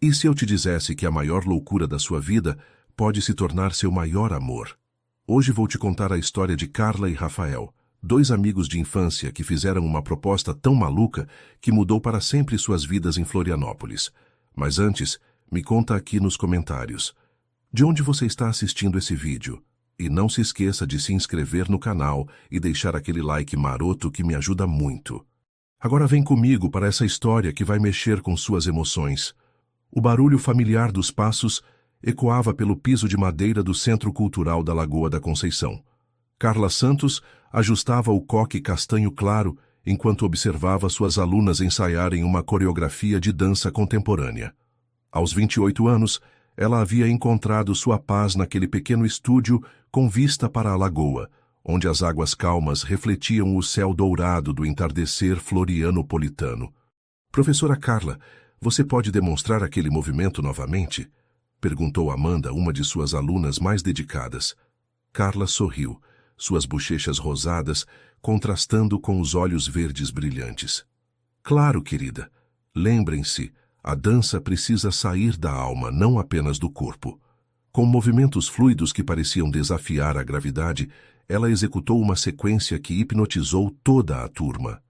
E se eu te dissesse que a maior loucura da sua vida pode se tornar seu maior amor? Hoje vou te contar a história de Carla e Rafael, dois amigos de infância que fizeram uma proposta tão maluca que mudou para sempre suas vidas em Florianópolis. Mas antes, me conta aqui nos comentários. De onde você está assistindo esse vídeo? E não se esqueça de se inscrever no canal e deixar aquele like maroto que me ajuda muito. Agora vem comigo para essa história que vai mexer com suas emoções. O barulho familiar dos passos ecoava pelo piso de madeira do Centro Cultural da Lagoa da Conceição. Carla Santos ajustava o coque castanho claro enquanto observava suas alunas ensaiarem uma coreografia de dança contemporânea. Aos 28 anos, ela havia encontrado sua paz naquele pequeno estúdio com vista para a lagoa, onde as águas calmas refletiam o céu dourado do entardecer florianopolitano. Professora Carla, você pode demonstrar aquele movimento novamente? Perguntou Amanda, uma de suas alunas mais dedicadas. Carla sorriu, suas bochechas rosadas contrastando com os olhos verdes brilhantes. Claro, querida. Lembrem-se, a dança precisa sair da alma, não apenas do corpo. Com movimentos fluidos que pareciam desafiar a gravidade, ela executou uma sequência que hipnotizou toda a turma.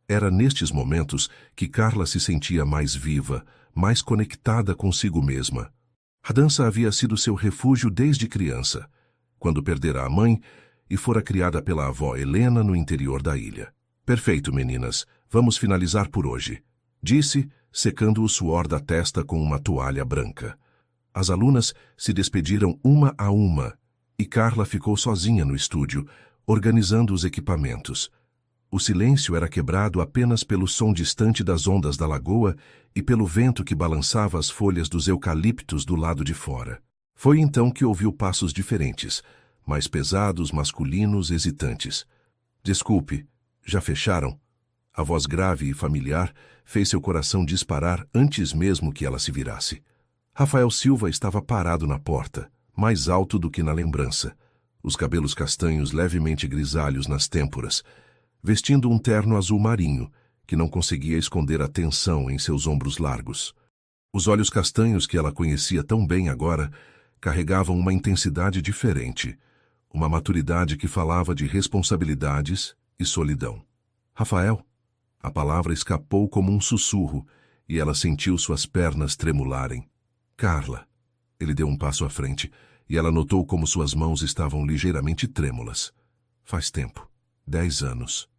Era nestes momentos que Carla se sentia mais viva, mais conectada consigo mesma. A dança havia sido seu refúgio desde criança, quando perdera a mãe e fora criada pela avó Helena no interior da ilha. Perfeito, meninas, vamos finalizar por hoje, disse, secando o suor da testa com uma toalha branca. As alunas se despediram uma a uma e Carla ficou sozinha no estúdio, organizando os equipamentos. O silêncio era quebrado apenas pelo som distante das ondas da lagoa e pelo vento que balançava as folhas dos eucaliptos do lado de fora. Foi então que ouviu passos diferentes, mais pesados, masculinos, hesitantes. Desculpe, já fecharam? A voz grave e familiar fez seu coração disparar antes mesmo que ela se virasse. Rafael Silva estava parado na porta, mais alto do que na lembrança, os cabelos castanhos levemente grisalhos nas têmporas, vestindo um terno azul marinho, que não conseguia esconder a tensão em seus ombros largos. Os olhos castanhos que ela conhecia tão bem agora carregavam uma intensidade diferente, uma maturidade que falava de responsabilidades e solidão. Rafael? A palavra escapou como um sussurro e ela sentiu suas pernas tremularem. Carla. Ele deu um passo à frente e ela notou como suas mãos estavam ligeiramente trêmulas. Faz tempo. 10 anos.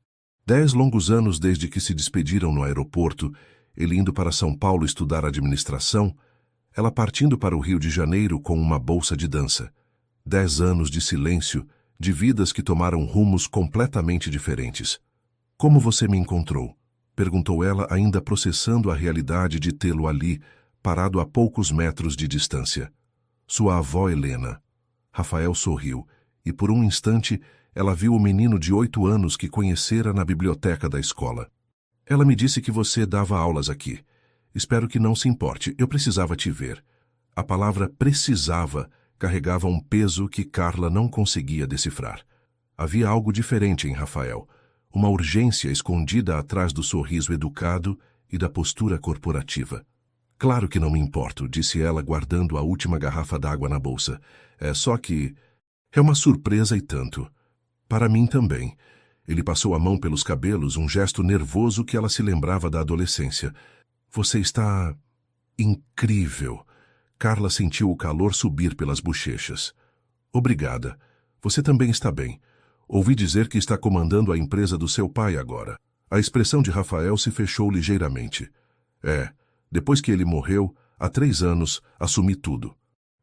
10 longos anos desde que se despediram no aeroporto, ele indo para São Paulo estudar administração, ela partindo para o Rio de Janeiro com uma bolsa de dança. 10 anos de silêncio, de vidas que tomaram rumos completamente diferentes. Como você me encontrou? Perguntou ela, ainda processando a realidade de tê-lo ali, parado a poucos metros de distância. Sua avó Helena. Rafael sorriu, e por um instante ela viu o menino de 8 anos que conhecera na biblioteca da escola. Ela me disse que você dava aulas aqui. Espero que não se importe, eu precisava te ver. A palavra precisava carregava um peso que Carla não conseguia decifrar. Havia algo diferente em Rafael, uma urgência escondida atrás do sorriso educado e da postura corporativa. Claro que não me importo, disse ela guardando a última garrafa d'água na bolsa. É só que... é uma surpresa e tanto. Para mim também. Ele passou a mão pelos cabelos, um gesto nervoso que ela se lembrava da adolescência. Você está... incrível. Carla sentiu o calor subir pelas bochechas. Obrigada. Você também está bem. Ouvi dizer que está comandando a empresa do seu pai agora. A expressão de Rafael se fechou ligeiramente. Depois que ele morreu, há 3 anos, assumi tudo.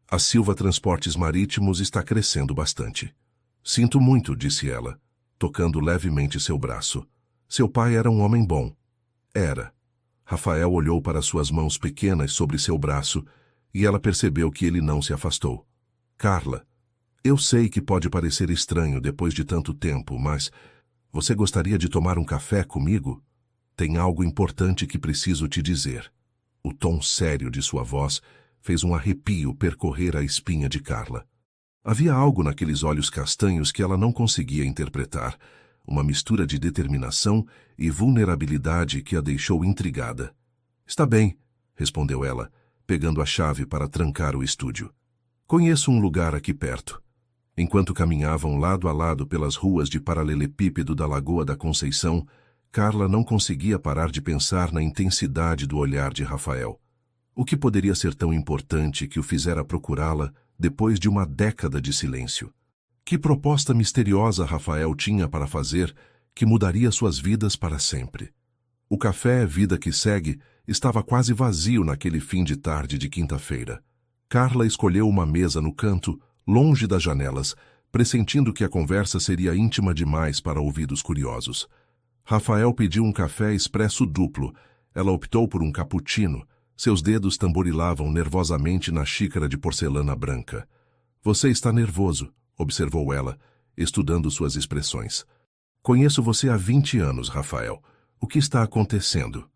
A Silva Transportes Marítimos está crescendo bastante. Sinto muito, disse ela, tocando levemente seu braço. Seu pai era um homem bom. Era. Rafael olhou para suas mãos pequenas sobre seu braço e ela percebeu que ele não se afastou. Carla, eu sei que pode parecer estranho depois de tanto tempo, mas você gostaria de tomar um café comigo? Tem algo importante que preciso te dizer. O tom sério de sua voz fez um arrepio percorrer a espinha de Carla. Havia algo naqueles olhos castanhos que ela não conseguia interpretar, uma mistura de determinação e vulnerabilidade que a deixou intrigada. Está bem, respondeu ela, pegando a chave para trancar o estúdio. Conheço um lugar aqui perto. Enquanto caminhavam lado a lado pelas ruas de paralelepípedo da Lagoa da Conceição, Carla não conseguia parar de pensar na intensidade do olhar de Rafael. O que poderia ser tão importante que o fizera procurá-la depois de uma década de silêncio? Que proposta misteriosa Rafael tinha para fazer que mudaria suas vidas para sempre? O café Vida que Segue estava quase vazio naquele fim de tarde de quinta-feira. Carla escolheu uma mesa no canto, longe das janelas, pressentindo que a conversa seria íntima demais para ouvidos curiosos. Rafael pediu um café expresso duplo. Ela optou por um cappuccino. Seus dedos tamborilavam nervosamente na xícara de porcelana branca. "Você está nervoso", observou ela, estudando suas expressões. "Conheço você há 20 anos, Rafael. O que está acontecendo?"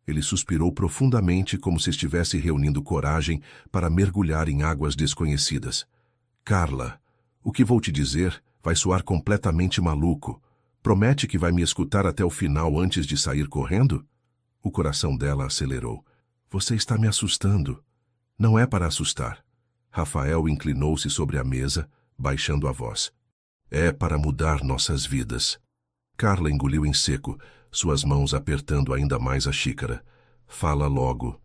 Ele suspirou profundamente, como se estivesse reunindo coragem para mergulhar em águas desconhecidas. "Carla, o que vou te dizer vai soar completamente maluco. Promete que vai me escutar até o final antes de sair correndo?" O coração dela acelerou. "Você está me assustando." "Não é para assustar." Rafael inclinou-se sobre a mesa, baixando a voz. "É para mudar nossas vidas." Carla engoliu em seco, suas mãos apertando ainda mais a xícara. "Fala logo.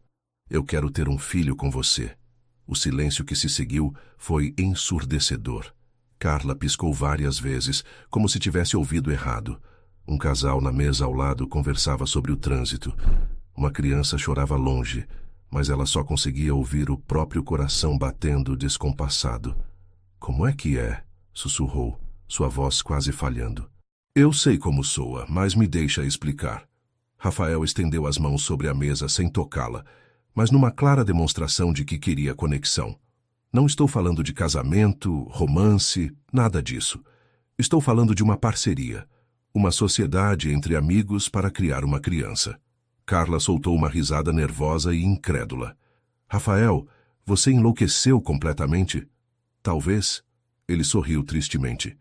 Eu quero ter um filho com você." O silêncio que se seguiu foi ensurdecedor. Carla piscou várias vezes, como se tivesse ouvido errado. Um casal na mesa ao lado conversava sobre o trânsito. Uma criança chorava longe, mas ela só conseguia ouvir o próprio coração batendo descompassado. "Como é que é?" sussurrou, sua voz quase falhando. "Eu sei como soa, mas me deixa explicar." Rafael estendeu as mãos sobre a mesa sem tocá-la, mas numa clara demonstração de que queria conexão. "Não estou falando de casamento, romance, nada disso. Estou falando de uma parceria, uma sociedade entre amigos para criar uma criança." Carla soltou uma risada nervosa e incrédula. "Rafael, você enlouqueceu completamente?" "Talvez." Ele sorriu tristemente.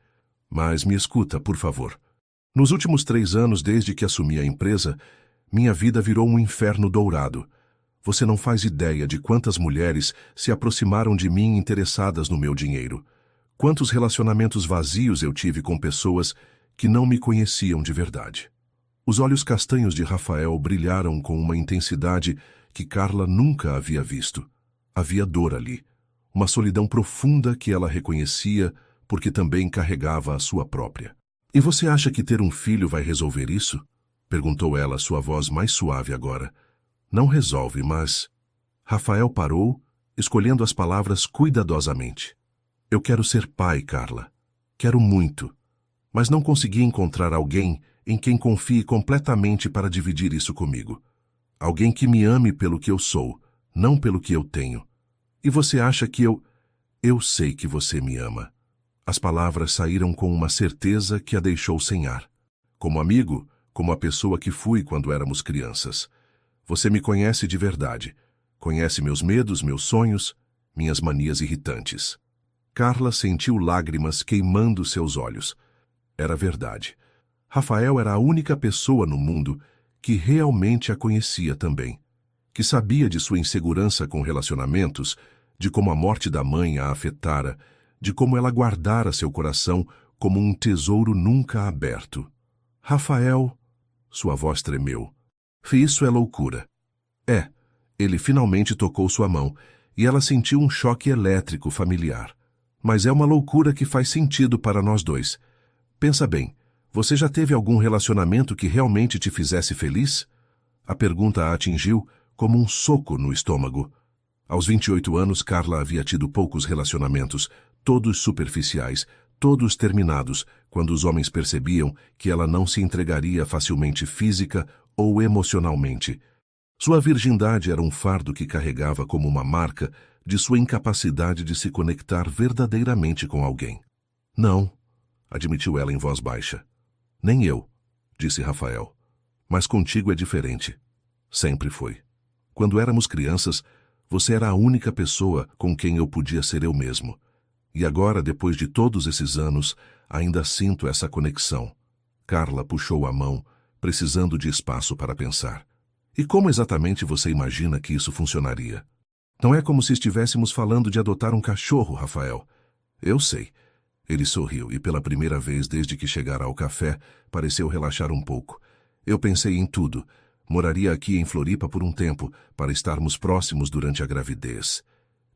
"Mas me escuta, por favor. Nos últimos 3 anos, desde que assumi a empresa, minha vida virou um inferno dourado. Você não faz ideia de quantas mulheres se aproximaram de mim interessadas no meu dinheiro. Quantos relacionamentos vazios eu tive com pessoas que não me conheciam de verdade." Os olhos castanhos de Rafael brilharam com uma intensidade que Carla nunca havia visto. Havia dor ali, uma solidão profunda que ela reconhecia porque também carregava a sua própria. "E você acha que ter um filho vai resolver isso?" perguntou ela, sua voz mais suave agora. "Não resolve, mas..." Rafael parou, escolhendo as palavras cuidadosamente. "Eu quero ser pai, Carla. Quero muito. Mas não consegui encontrar alguém em quem confie completamente para dividir isso comigo. Alguém que me ame pelo que eu sou, não pelo que eu tenho. E você acha que eu... Eu sei que você me ama." As palavras saíram com uma certeza que a deixou sem ar. "Como amigo, como a pessoa que fui quando éramos crianças. Você me conhece de verdade. Conhece meus medos, meus sonhos, minhas manias irritantes." Carla sentiu lágrimas queimando seus olhos. Era verdade. Rafael era a única pessoa no mundo que realmente a conhecia também, que sabia de sua insegurança com relacionamentos, de como a morte da mãe a afetara, de como ela guardara seu coração como um tesouro nunca aberto. "Rafael..." Sua voz tremeu. "Isso é loucura." "É." Ele finalmente tocou sua mão, e ela sentiu um choque elétrico familiar. "Mas é uma loucura que faz sentido para nós dois. Pensa bem. Você já teve algum relacionamento que realmente te fizesse feliz?" A pergunta a atingiu como um soco no estômago. Aos 28 anos, Carla havia tido poucos relacionamentos, todos superficiais, todos terminados, quando os homens percebiam que ela não se entregaria facilmente física ou emocionalmente. Sua virgindade era um fardo que carregava como uma marca de sua incapacidade de se conectar verdadeiramente com alguém. "Não", admitiu ela em voz baixa. "Nem eu", disse Rafael. "Mas contigo é diferente. Sempre foi. Quando éramos crianças, você era a única pessoa com quem eu podia ser eu mesmo. E agora, depois de todos esses anos, ainda sinto essa conexão." Carla puxou a mão, precisando de espaço para pensar. "E como exatamente você imagina que isso funcionaria?" Não é como se estivéssemos falando de adotar um cachorro, Rafael. Eu sei. Ele sorriu e pela primeira vez desde que chegara ao café, pareceu relaxar um pouco. Eu pensei em tudo. Moraria aqui em Floripa por um tempo, para estarmos próximos durante a gravidez.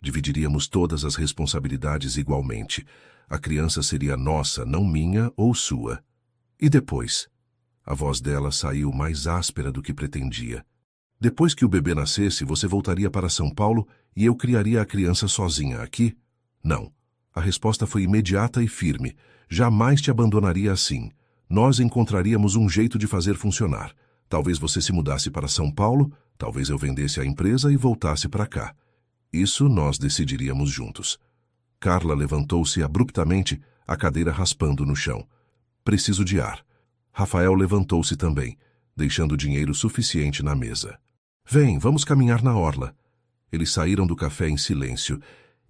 Dividiríamos todas as responsabilidades igualmente. A criança seria nossa, não minha ou sua. E depois? A voz dela saiu mais áspera do que pretendia. Depois que o bebê nascesse, você voltaria para São Paulo e eu criaria a criança sozinha aqui? Não. A resposta foi imediata e firme. Jamais te abandonaria assim. Nós encontraríamos um jeito de fazer funcionar. Talvez você se mudasse para São Paulo, talvez eu vendesse a empresa e voltasse para cá. Isso nós decidiríamos juntos. Carla levantou-se abruptamente, a cadeira raspando no chão. Preciso de ar. Rafael levantou-se também, deixando dinheiro suficiente na mesa. Vem, vamos caminhar na orla. Eles saíram do café em silêncio,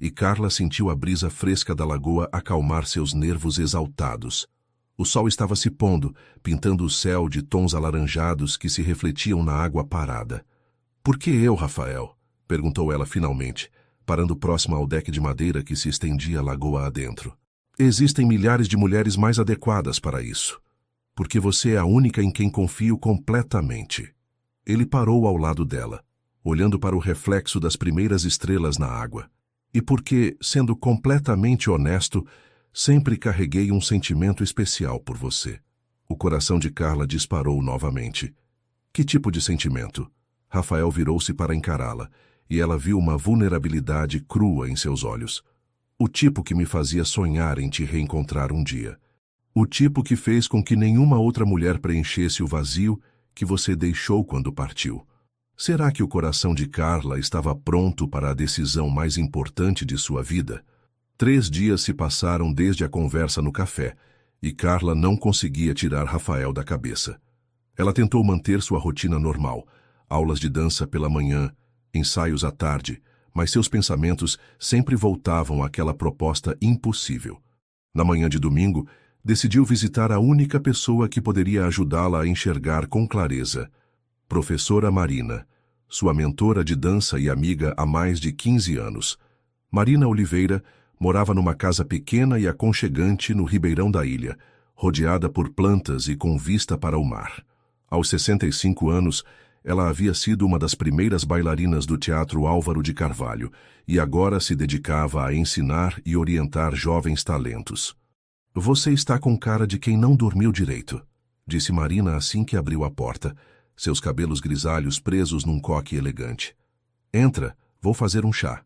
e Carla sentiu a brisa fresca da lagoa acalmar seus nervos exaltados. O sol estava se pondo, pintando o céu de tons alaranjados que se refletiam na água parada. Por que eu, Rafael? Perguntou ela finalmente, parando próximo ao deck de madeira que se estendia lagoa adentro. Existem milhares de mulheres mais adequadas para isso. Porque você é a única em quem confio completamente. Ele parou ao lado dela, olhando para o reflexo das primeiras estrelas na água. E porque, sendo completamente honesto, sempre carreguei um sentimento especial por você. O coração de Carla disparou novamente. Que tipo de sentimento? Rafael virou-se para encará-la, e ela viu uma vulnerabilidade crua em seus olhos. O tipo que me fazia sonhar em te reencontrar um dia. O tipo que fez com que nenhuma outra mulher preenchesse o vazio que você deixou quando partiu. Será que o coração de Carla estava pronto para a decisão mais importante de sua vida? 3 dias se passaram desde a conversa no café, e Carla não conseguia tirar Rafael da cabeça. Ela tentou manter sua rotina normal, aulas de dança pela manhã, ensaios à tarde, mas seus pensamentos sempre voltavam àquela proposta impossível. Na manhã de domingo, decidiu visitar a única pessoa que poderia ajudá-la a enxergar com clareza. Professora Marina, sua mentora de dança e amiga há mais de 15 anos. Marina Oliveira morava numa casa pequena e aconchegante no ribeirão da ilha, rodeada por plantas e com vista para o mar. Aos 65 anos, ela havia sido uma das primeiras bailarinas do Teatro Álvaro de Carvalho e agora se dedicava a ensinar e orientar jovens talentos. Você está com cara de quem não dormiu direito, disse Marina assim que abriu a porta, seus cabelos grisalhos presos num coque elegante. Entra, vou fazer um chá.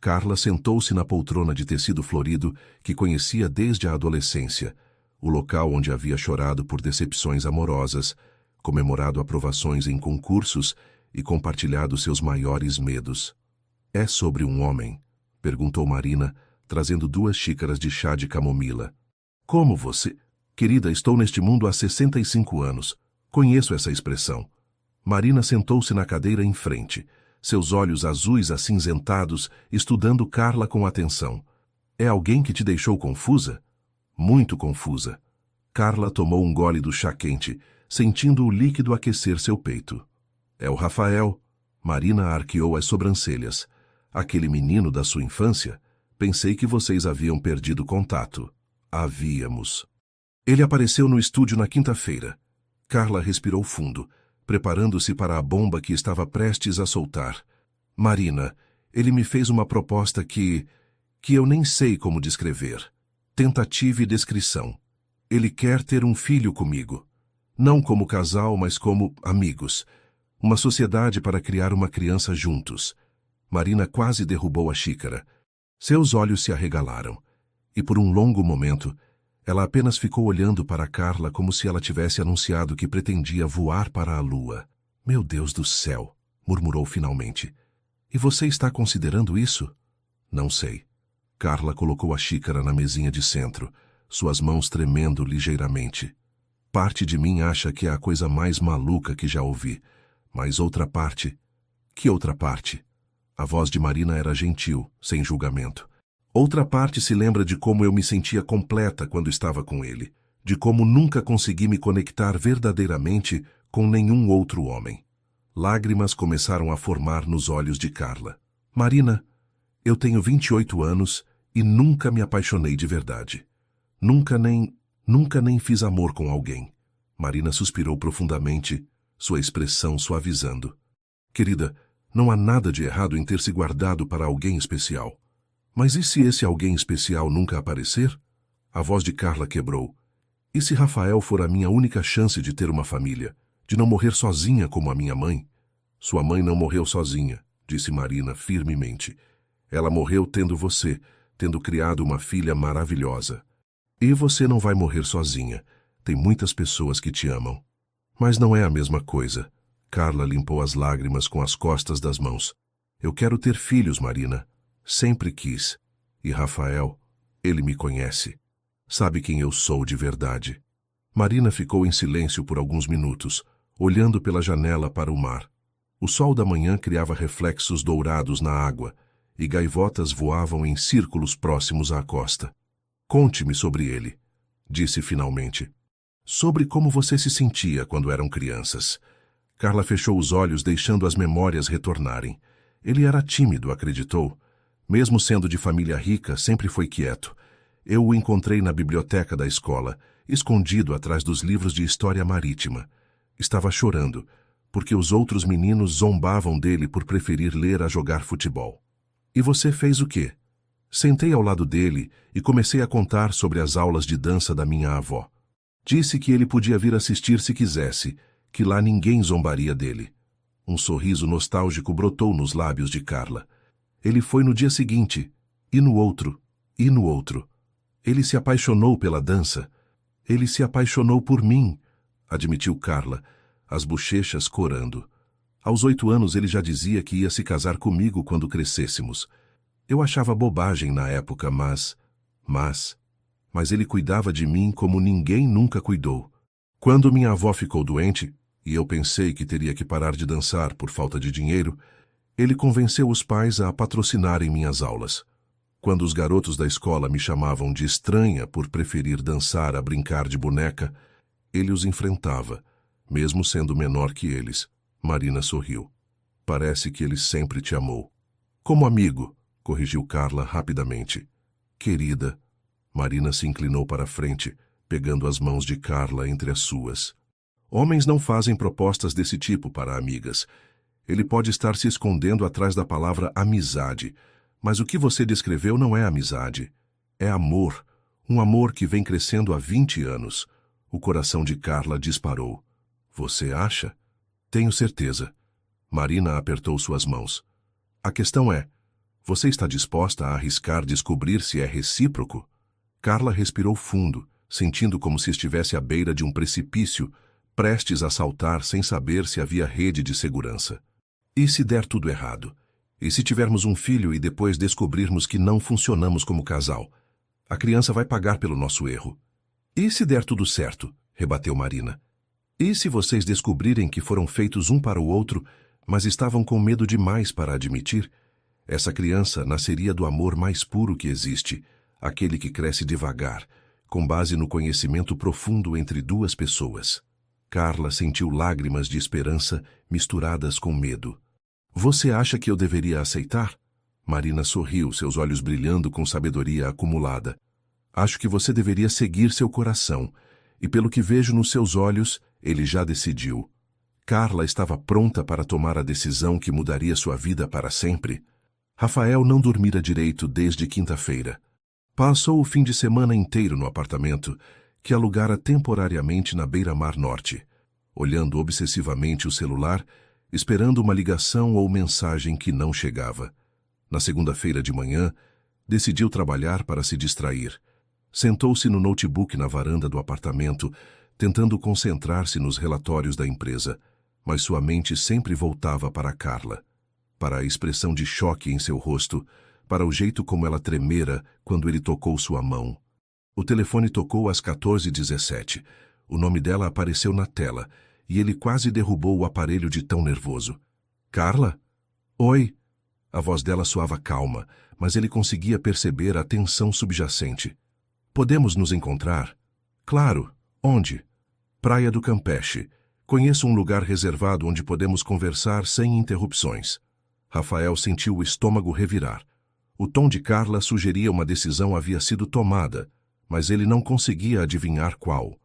Carla sentou-se na poltrona de tecido florido que conhecia desde a adolescência, o local onde havia chorado por decepções amorosas, comemorado aprovações em concursos e compartilhado seus maiores medos. É sobre um homem? Perguntou Marina, trazendo 2 xícaras de chá de camomila. Como você? Querida, estou neste mundo há 65 anos. Conheço essa expressão. Marina sentou-se na cadeira em frente, seus olhos azuis acinzentados, estudando Carla com atenção. É alguém que te deixou confusa? Muito confusa. Carla tomou um gole do chá quente, sentindo o líquido aquecer seu peito. É o Rafael. Marina arqueou as sobrancelhas. Aquele menino da sua infância? Pensei que vocês haviam perdido contato. Havíamos. Ele apareceu no estúdio na quinta-feira. Carla respirou fundo, preparando-se para a bomba que estava prestes a soltar. Marina, ele me fez uma proposta que eu nem sei como descrever. Tentativa e descrição. Ele quer ter um filho comigo. Não como casal, mas como amigos. Uma sociedade para criar uma criança juntos. Marina quase derrubou a xícara. Seus olhos se arregalaram. E por um longo momento, ela apenas ficou olhando para Carla como se ela tivesse anunciado que pretendia voar para a lua. Meu Deus do céu, murmurou finalmente. E você está considerando isso? Não sei. Carla colocou a xícara na mesinha de centro, suas mãos tremendo ligeiramente. Parte de mim acha que é a coisa mais maluca que já ouvi, mas outra parte... Que outra parte? A voz de Marina era gentil, sem julgamento. Outra parte se lembra de como eu me sentia completa quando estava com ele, de como nunca consegui me conectar verdadeiramente com nenhum outro homem. Lágrimas começaram a formar nos olhos de Carla. Marina, eu tenho 28 anos e nunca me apaixonei de verdade. Nunca nem fiz amor com alguém. Marina suspirou profundamente, sua expressão suavizando. Querida, não há nada de errado em ter se guardado para alguém especial. Mas e se esse alguém especial nunca aparecer? A voz de Carla quebrou. E se Rafael for a minha única chance de ter uma família, de não morrer sozinha como a minha mãe? Sua mãe não morreu sozinha, disse Marina firmemente. Ela morreu tendo você, tendo criado uma filha maravilhosa. E você não vai morrer sozinha. Tem muitas pessoas que te amam. Mas não é a mesma coisa. Carla limpou as lágrimas com as costas das mãos. Eu quero ter filhos, Marina. Sempre quis. E Rafael, ele me conhece. Sabe quem eu sou de verdade. Marina ficou em silêncio por alguns minutos, olhando pela janela para o mar. O sol da manhã criava reflexos dourados na água, e gaivotas voavam em círculos próximos à costa. Conte-me sobre ele, disse finalmente. Sobre como você se sentia quando eram crianças. Carla fechou os olhos, deixando as memórias retornarem. Ele era tímido, acreditou. Mesmo sendo de família rica, sempre foi quieto. Eu o encontrei na biblioteca da escola, escondido atrás dos livros de história marítima. Estava chorando, porque os outros meninos zombavam dele por preferir ler a jogar futebol. E você fez o quê? Sentei ao lado dele e comecei a contar sobre as aulas de dança da minha avó. Disse que ele podia vir assistir se quisesse, que lá ninguém zombaria dele. Um sorriso nostálgico brotou nos lábios de Carla. Ele foi no dia seguinte, e no outro, e no outro. Ele se apaixonou pela dança. Ele se apaixonou por mim, admitiu Carla, as bochechas corando. Aos 8 anos ele já dizia que ia se casar comigo quando crescêssemos. Eu achava bobagem na época, mas ele cuidava de mim como ninguém nunca cuidou. Quando minha avó ficou doente, e eu pensei que teria que parar de dançar por falta de dinheiro, ele convenceu os pais a patrocinarem minhas aulas. Quando os garotos da escola me chamavam de estranha por preferir dançar a brincar de boneca, ele os enfrentava, mesmo sendo menor que eles. Marina sorriu. Parece que ele sempre te amou. Como amigo, corrigiu Carla rapidamente. Querida. Marina se inclinou para a frente, pegando as mãos de Carla entre as suas. Homens não fazem propostas desse tipo para amigas. Ele pode estar se escondendo atrás da palavra amizade, mas o que você descreveu não é amizade. É amor, um amor que vem crescendo há 20 anos. O coração de Carla disparou. Você acha? Tenho certeza. Marina apertou suas mãos. A questão é, você está disposta a arriscar descobrir se é recíproco? Carla respirou fundo, sentindo como se estivesse à beira de um precipício, prestes a saltar sem saber se havia rede de segurança. E se der tudo errado? E se tivermos um filho e depois descobrirmos que não funcionamos como casal? A criança vai pagar pelo nosso erro. E se der tudo certo? Rebateu Marina. E se vocês descobrirem que foram feitos um para o outro, mas estavam com medo demais para admitir? Essa criança nasceria do amor mais puro que existe, aquele que cresce devagar, com base no conhecimento profundo entre duas pessoas. Carla sentiu lágrimas de esperança misturadas com medo. Você acha que eu deveria aceitar? Marina sorriu, seus olhos brilhando com sabedoria acumulada. Acho que você deveria seguir seu coração, e pelo que vejo nos seus olhos, ele já decidiu. Carla estava pronta para tomar a decisão que mudaria sua vida para sempre. Rafael não dormira direito desde quinta-feira. Passou o fim de semana inteiro no apartamento, que alugara temporariamente na beira-mar norte, olhando obsessivamente o celular, esperando uma ligação ou mensagem que não chegava. Na segunda-feira de manhã, decidiu trabalhar para se distrair. Sentou-se no notebook na varanda do apartamento, tentando concentrar-se nos relatórios da empresa, mas sua mente sempre voltava para Carla, para a expressão de choque em seu rosto, para o jeito como ela tremera quando ele tocou sua mão. O telefone tocou às 14h17. O nome dela apareceu na tela, e ele quase derrubou o aparelho de tão nervoso. Carla? Oi. A voz dela soava calma, mas ele conseguia perceber a tensão subjacente. Podemos nos encontrar? Claro. Onde? Praia do Campeche. Conheço um lugar reservado onde podemos conversar sem interrupções. Rafael sentiu o estômago revirar. O tom de Carla sugeria uma decisão havia sido tomada, mas ele não conseguia adivinhar qual.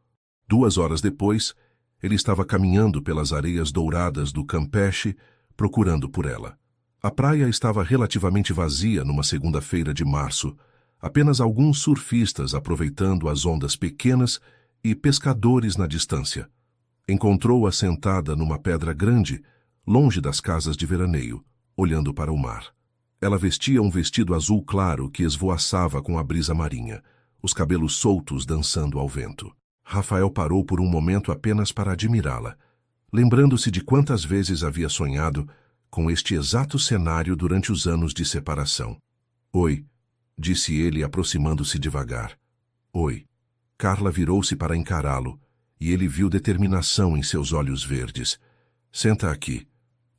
2 horas depois, ele estava caminhando pelas areias douradas do Campeche, procurando por ela. A praia estava relativamente vazia numa segunda-feira de março, apenas alguns surfistas aproveitando as ondas pequenas e pescadores na distância. Encontrou-a sentada numa pedra grande, longe das casas de veraneio, olhando para o mar. Ela vestia um vestido azul claro que esvoaçava com a brisa marinha, os cabelos soltos dançando ao vento. Rafael parou por um momento apenas para admirá-la, lembrando-se de quantas vezes havia sonhado com este exato cenário durante os anos de separação. Oi, disse ele aproximando-se devagar. Oi. Carla virou-se para encará-lo, e ele viu determinação em seus olhos verdes. Senta aqui.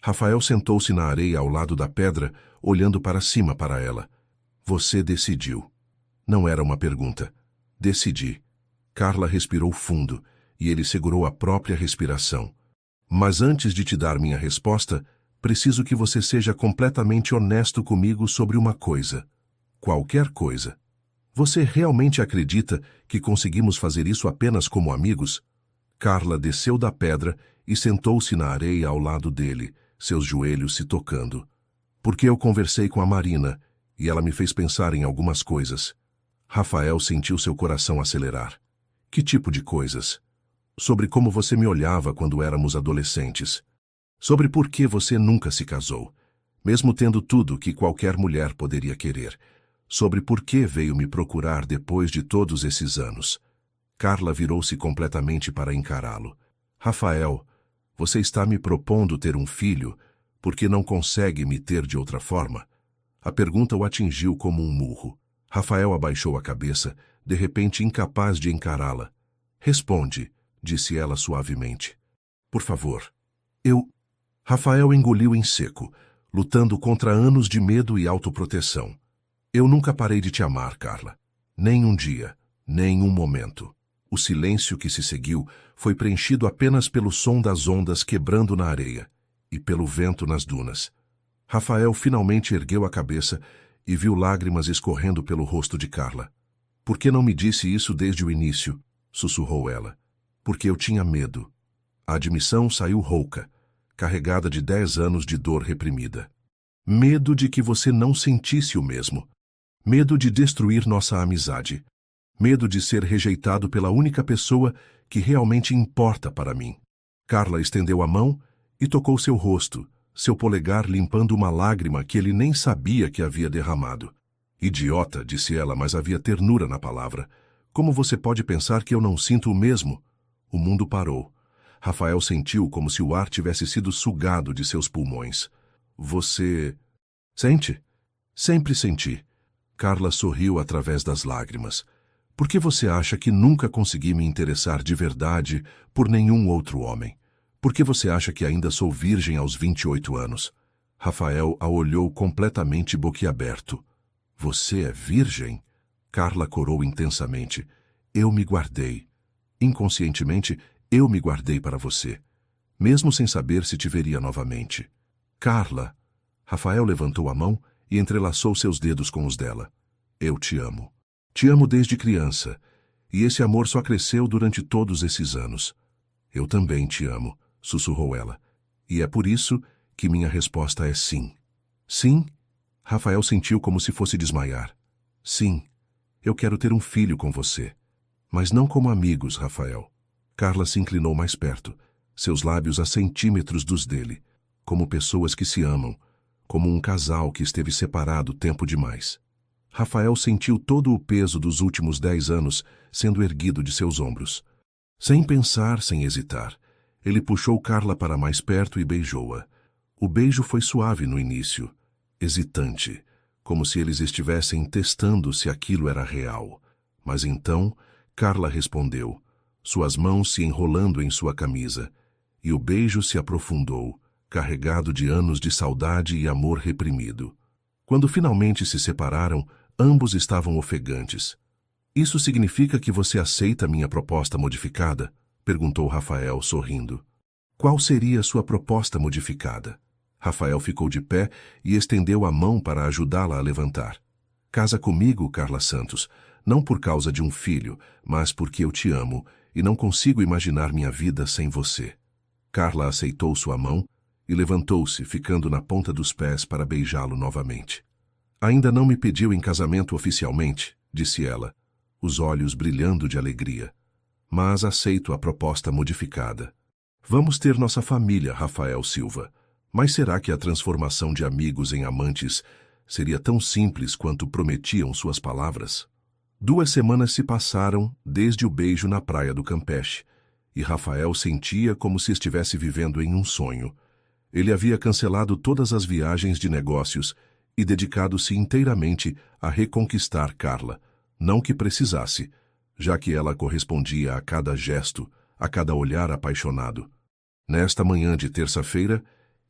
Rafael sentou-se na areia ao lado da pedra, olhando para cima para ela. Você decidiu. Não era uma pergunta. Decidi. Carla respirou fundo, e ele segurou a própria respiração. Mas antes de te dar minha resposta, preciso que você seja completamente honesto comigo sobre uma coisa. Qualquer coisa. Você realmente acredita que conseguimos fazer isso apenas como amigos? Carla desceu da pedra e sentou-se na areia ao lado dele, seus joelhos se tocando. Porque eu conversei com a Marina, e ela me fez pensar em algumas coisas. Rafael sentiu seu coração acelerar. Que tipo de coisas? Sobre como você me olhava quando éramos adolescentes. Sobre por que você nunca se casou, mesmo tendo tudo que qualquer mulher poderia querer. Sobre por que veio me procurar depois de todos esses anos. Carla virou-se completamente para encará-lo. Rafael, você está me propondo ter um filho porque não consegue me ter de outra forma? A pergunta o atingiu como um murro. Rafael abaixou a cabeça, de repente incapaz de encará-la. Responde, disse ela suavemente. Por favor. Rafael engoliu em seco, lutando contra anos de medo e autoproteção. Eu nunca parei de te amar, Carla. Nem um dia, nem um momento. O silêncio que se seguiu foi preenchido apenas pelo som das ondas quebrando na areia e pelo vento nas dunas. Rafael finalmente ergueu a cabeça e viu lágrimas escorrendo pelo rosto de Carla. Por que não me disse isso desde o início? Sussurrou ela. Porque eu tinha medo. A admissão saiu rouca, carregada de 10 anos de dor reprimida. Medo de que você não sentisse o mesmo. Medo de destruir nossa amizade. Medo de ser rejeitado pela única pessoa que realmente importa para mim. Carla estendeu a mão e tocou seu rosto, seu polegar limpando uma lágrima que ele nem sabia que havia derramado. Idiota, disse ela, mas havia ternura na palavra. Como você pode pensar que eu não sinto o mesmo? O mundo parou. Rafael sentiu como se o ar tivesse sido sugado de seus pulmões. Você... sente? Sempre senti. Carla sorriu através das lágrimas. Por que você acha que nunca consegui me interessar de verdade por nenhum outro homem? Por que você acha que ainda sou virgem aos 28 anos? Rafael a olhou completamente boquiaberto. Você é virgem? Carla corou intensamente. Eu me guardei. Inconscientemente, eu me guardei para você. Mesmo sem saber se te veria novamente. Carla! Rafael levantou a mão e entrelaçou seus dedos com os dela. Eu te amo. Te amo desde criança, e esse amor só cresceu durante todos esses anos. Eu também te amo, sussurrou ela. E é por isso que minha resposta é sim. Sim? Rafael sentiu como se fosse desmaiar. Sim, eu quero ter um filho com você. Mas não como amigos, Rafael. Carla se inclinou mais perto, seus lábios a centímetros dos dele, como pessoas que se amam, como um casal que esteve separado tempo demais. Rafael sentiu todo o peso dos últimos 10 anos sendo erguido de seus ombros. Sem pensar, sem hesitar, ele puxou Carla para mais perto e beijou-a. O beijo foi suave no início, hesitante, como se eles estivessem testando se aquilo era real. Mas então, Carla respondeu, suas mãos se enrolando em sua camisa, e o beijo se aprofundou, carregado de anos de saudade e amor reprimido. Quando finalmente se separaram, ambos estavam ofegantes. Isso significa que você aceita minha proposta modificada? Perguntou Rafael, sorrindo. Qual seria sua proposta modificada? Rafael ficou de pé e estendeu a mão para ajudá-la a levantar. Casa comigo, Carla Santos, não por causa de um filho, mas porque eu te amo e não consigo imaginar minha vida sem você. Carla aceitou sua mão e levantou-se, ficando na ponta dos pés para beijá-lo novamente. Ainda não me pediu em casamento oficialmente, disse ela, os olhos brilhando de alegria. Mas aceito a proposta modificada. Vamos ter nossa família, Rafael Silva. Mas será que a transformação de amigos em amantes seria tão simples quanto prometiam suas palavras? 2 semanas se passaram desde o beijo na praia do Campeche, e Rafael sentia como se estivesse vivendo em um sonho. Ele havia cancelado todas as viagens de negócios e dedicado-se inteiramente a reconquistar Carla, não que precisasse, já que ela correspondia a cada gesto, a cada olhar apaixonado. Nesta manhã de terça-feira,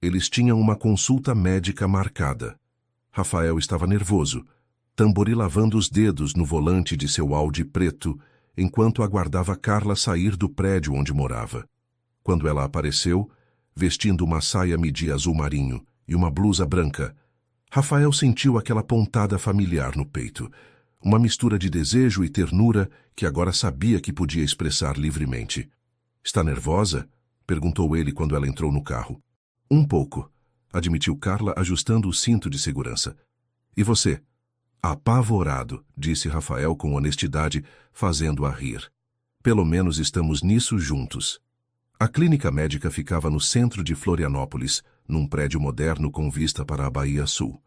eles tinham uma consulta médica marcada. Rafael estava nervoso, tamborilavando os dedos no volante de seu Audi preto, enquanto aguardava Carla sair do prédio onde morava. Quando ela apareceu, vestindo uma saia midi azul marinho e uma blusa branca, Rafael sentiu aquela pontada familiar no peito, uma mistura de desejo e ternura que agora sabia que podia expressar livremente. "Está nervosa?" perguntou ele quando ela entrou no carro. "Um pouco", admitiu Carla, ajustando o cinto de segurança. "E você?" "Apavorado", disse Rafael com honestidade, fazendo-a rir. "Pelo menos estamos nisso juntos." A clínica médica ficava no centro de Florianópolis, num prédio moderno com vista para a Baía Sul.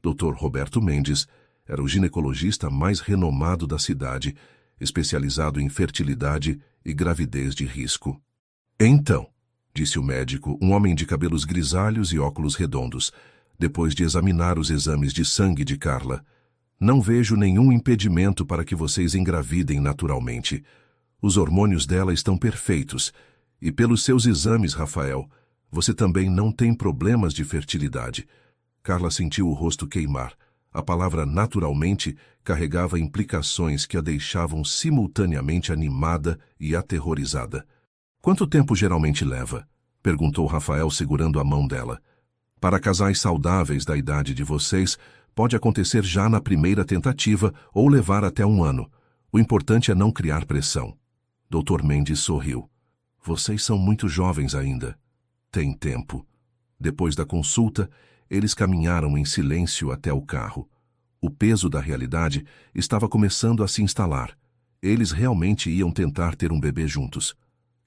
Dr. Roberto Mendes era o ginecologista mais renomado da cidade, especializado em fertilidade e gravidez de risco. "Então", disse o médico, um homem de cabelos grisalhos e óculos redondos, depois de examinar os exames de sangue de Carla, "não vejo nenhum impedimento para que vocês engravidem naturalmente. Os hormônios dela estão perfeitos, e pelos seus exames, Rafael, você também não tem problemas de fertilidade." Carla sentiu o rosto queimar. A palavra naturalmente carregava implicações que a deixavam simultaneamente animada e aterrorizada. "Quanto tempo geralmente leva?" perguntou Rafael, segurando a mão dela. "Para casais saudáveis da idade de vocês, pode acontecer já na primeira tentativa ou levar até 1 ano. O importante é não criar pressão." Dr. Mendes sorriu. "Vocês são muito jovens ainda. Tem tempo." Depois da consulta, eles caminharam em silêncio até o carro. O peso da realidade estava começando a se instalar. Eles realmente iam tentar ter um bebê juntos.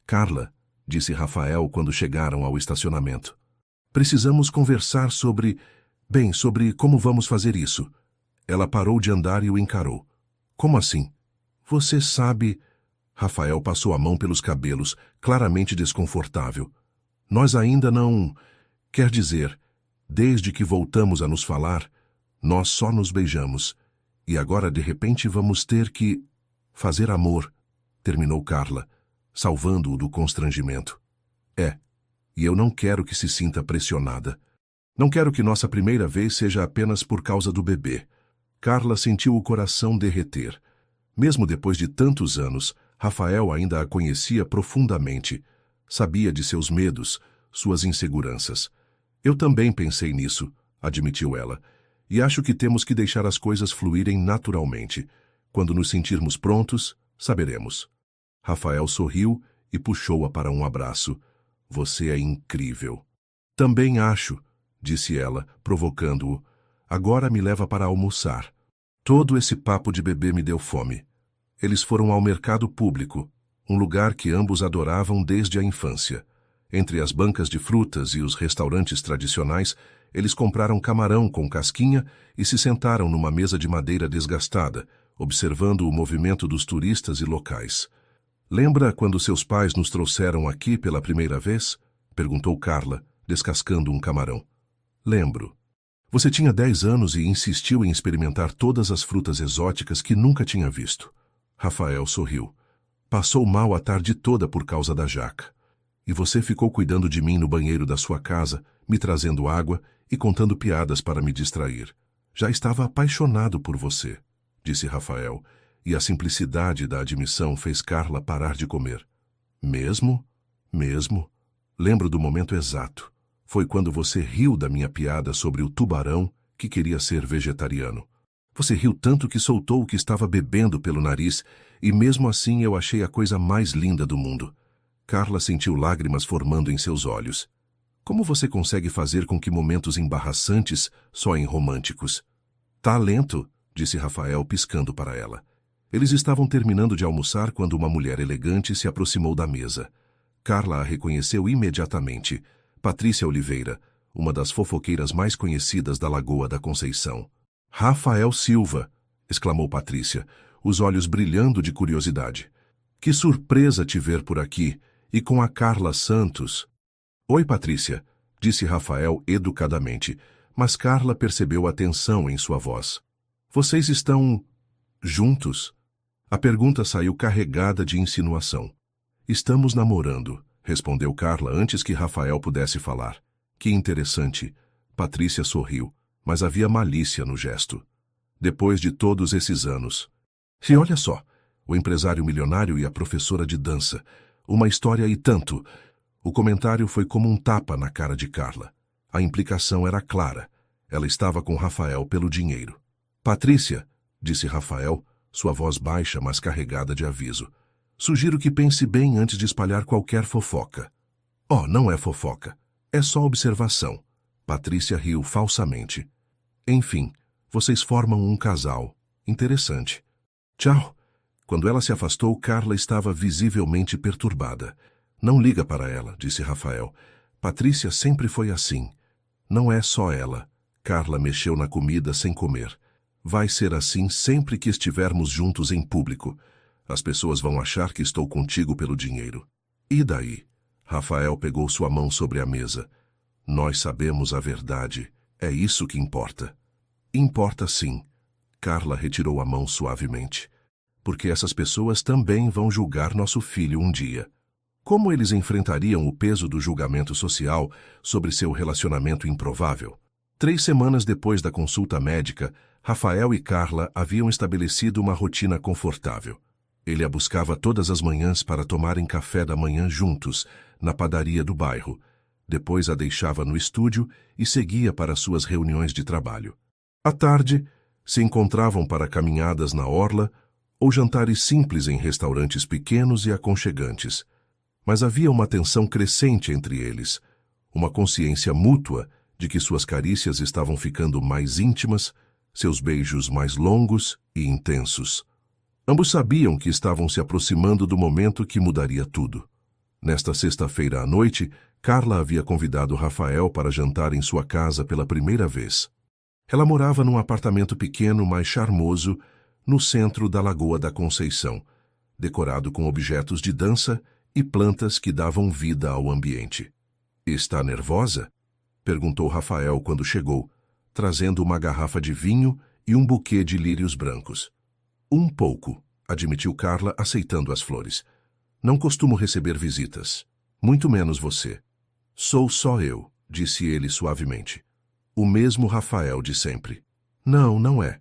"Carla", disse Rafael quando chegaram ao estacionamento, "precisamos conversar sobre como vamos fazer isso." Ela parou de andar e o encarou. "Como assim?" "Você sabe..." Rafael passou a mão pelos cabelos, claramente desconfortável. "Nós ainda não... Quer dizer, desde que voltamos a nos falar, nós só nos beijamos. E agora, de repente, vamos ter que... fazer amor", terminou Carla, salvando-o do constrangimento. "É, e eu não quero que se sinta pressionada. Não quero que nossa primeira vez seja apenas por causa do bebê." Carla sentiu o coração derreter. Mesmo depois de tantos anos, Rafael ainda a conhecia profundamente. Sabia de seus medos, suas inseguranças. "Eu também pensei nisso", admitiu ela, "e acho que temos que deixar as coisas fluírem naturalmente. Quando nos sentirmos prontos, saberemos." Rafael sorriu e puxou-a para um abraço. "Você é incrível." "Também acho", disse ela, provocando-o. "Agora me leva para almoçar. Todo esse papo de bebê me deu fome." Eles foram ao mercado público, um lugar que ambos adoravam desde a infância. Entre as bancas de frutas e os restaurantes tradicionais, eles compraram camarão com casquinha e se sentaram numa mesa de madeira desgastada, observando o movimento dos turistas e locais. "Lembra quando seus pais nos trouxeram aqui pela primeira vez?" perguntou Carla, descascando um camarão. "Lembro. Você tinha 10 anos e insistiu em experimentar todas as frutas exóticas que nunca tinha visto." Rafael sorriu. "Passou mal a tarde toda por causa da jaca. E você ficou cuidando de mim no banheiro da sua casa, me trazendo água e contando piadas para me distrair. Já estava apaixonado por você", disse Rafael, e a simplicidade da admissão fez Carla parar de comer. "Mesmo? Mesmo? Lembro do momento exato. Foi quando você riu da minha piada sobre o tubarão que queria ser vegetariano. Você riu tanto que soltou o que estava bebendo pelo nariz, e mesmo assim eu achei a coisa mais linda do mundo. Carla sentiu lágrimas formando em seus olhos. Como você consegue fazer com que momentos embaraçantes soem românticos? Talento, disse Rafael piscando para ela. Eles estavam terminando de almoçar quando uma mulher elegante se aproximou da mesa. Carla a reconheceu imediatamente. Patrícia Oliveira, uma das fofoqueiras mais conhecidas da Lagoa da Conceição. Rafael Silva, exclamou Patrícia, os olhos brilhando de curiosidade. Que surpresa te ver por aqui, e com a Carla Santos. Oi, Patrícia, disse Rafael educadamente, mas Carla percebeu a tensão em sua voz. Vocês estão juntos? A pergunta saiu carregada de insinuação. Estamos namorando, respondeu Carla antes que Rafael pudesse falar. Que interessante. Patrícia sorriu, mas havia malícia no gesto. Depois de todos esses anos. E olha só, o empresário milionário e a professora de dança. Uma história e tanto. O comentário foi como um tapa na cara de Carla. A implicação era clara. Ela estava com Rafael pelo dinheiro. Patrícia, disse Rafael, sua voz baixa, mas carregada de aviso. Sugiro que pense bem antes de espalhar qualquer fofoca. Oh, não é fofoca. É só observação. Patrícia riu falsamente. Enfim, vocês formam um casal. Interessante. Tchau. Quando ela se afastou, Carla estava visivelmente perturbada. Não liga para ela, disse Rafael. Patrícia sempre foi assim. Não é só ela. Carla mexeu na comida sem comer. Vai ser assim sempre que estivermos juntos em público. As pessoas vão achar que estou contigo pelo dinheiro. E daí? Rafael pegou sua mão sobre a mesa. Nós sabemos a verdade. É isso que importa. Importa sim. Carla retirou a mão suavemente. Porque essas pessoas também vão julgar nosso filho um dia. Como eles enfrentariam o peso do julgamento social sobre seu relacionamento improvável? 3 semanas depois da consulta médica, Rafael e Carla haviam estabelecido uma rotina confortável. Ele a buscava todas as manhãs para tomarem café da manhã juntos, na padaria do bairro. Depois a deixava no estúdio e seguia para suas reuniões de trabalho. À tarde, se encontravam para caminhadas na orla ou jantares simples em restaurantes pequenos e aconchegantes. Mas havia uma tensão crescente entre eles, uma consciência mútua de que suas carícias estavam ficando mais íntimas, seus beijos mais longos e intensos. Ambos sabiam que estavam se aproximando do momento que mudaria tudo. Nesta sexta-feira à noite, Carla havia convidado Rafael para jantar em sua casa pela primeira vez. Ela morava num apartamento pequeno, mas charmoso, no centro da Lagoa da Conceição, decorado com objetos de dança e plantas que davam vida ao ambiente. Está nervosa? Perguntou Rafael quando chegou, trazendo uma garrafa de vinho e um buquê de lírios brancos. Um pouco, admitiu Carla, aceitando as flores. Não costumo receber visitas. Muito menos você. Sou só eu, disse ele suavemente. O mesmo Rafael de sempre. Não, não é.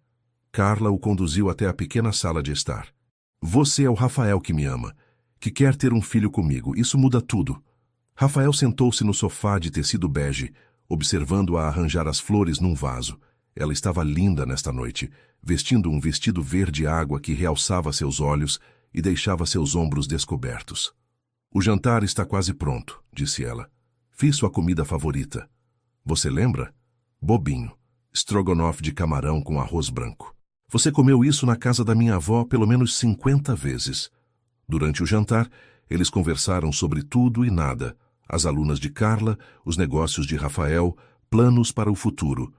Carla o conduziu até a pequena sala de estar. Você é o Rafael que me ama, que quer ter um filho comigo. Isso muda tudo. Rafael sentou-se no sofá de tecido bege, observando-a arranjar as flores num vaso. Ela estava linda nesta noite, vestindo um vestido verde água que realçava seus olhos e deixava seus ombros descobertos. O jantar está quase pronto, disse ela. Fiz sua comida favorita. Você lembra? Bobinho. Strogonoff de camarão com arroz branco. Você comeu isso na casa da minha avó pelo menos 50 vezes. Durante o jantar, eles conversaram sobre tudo e nada. As alunas de Carla, os negócios de Rafael, planos para o futuro.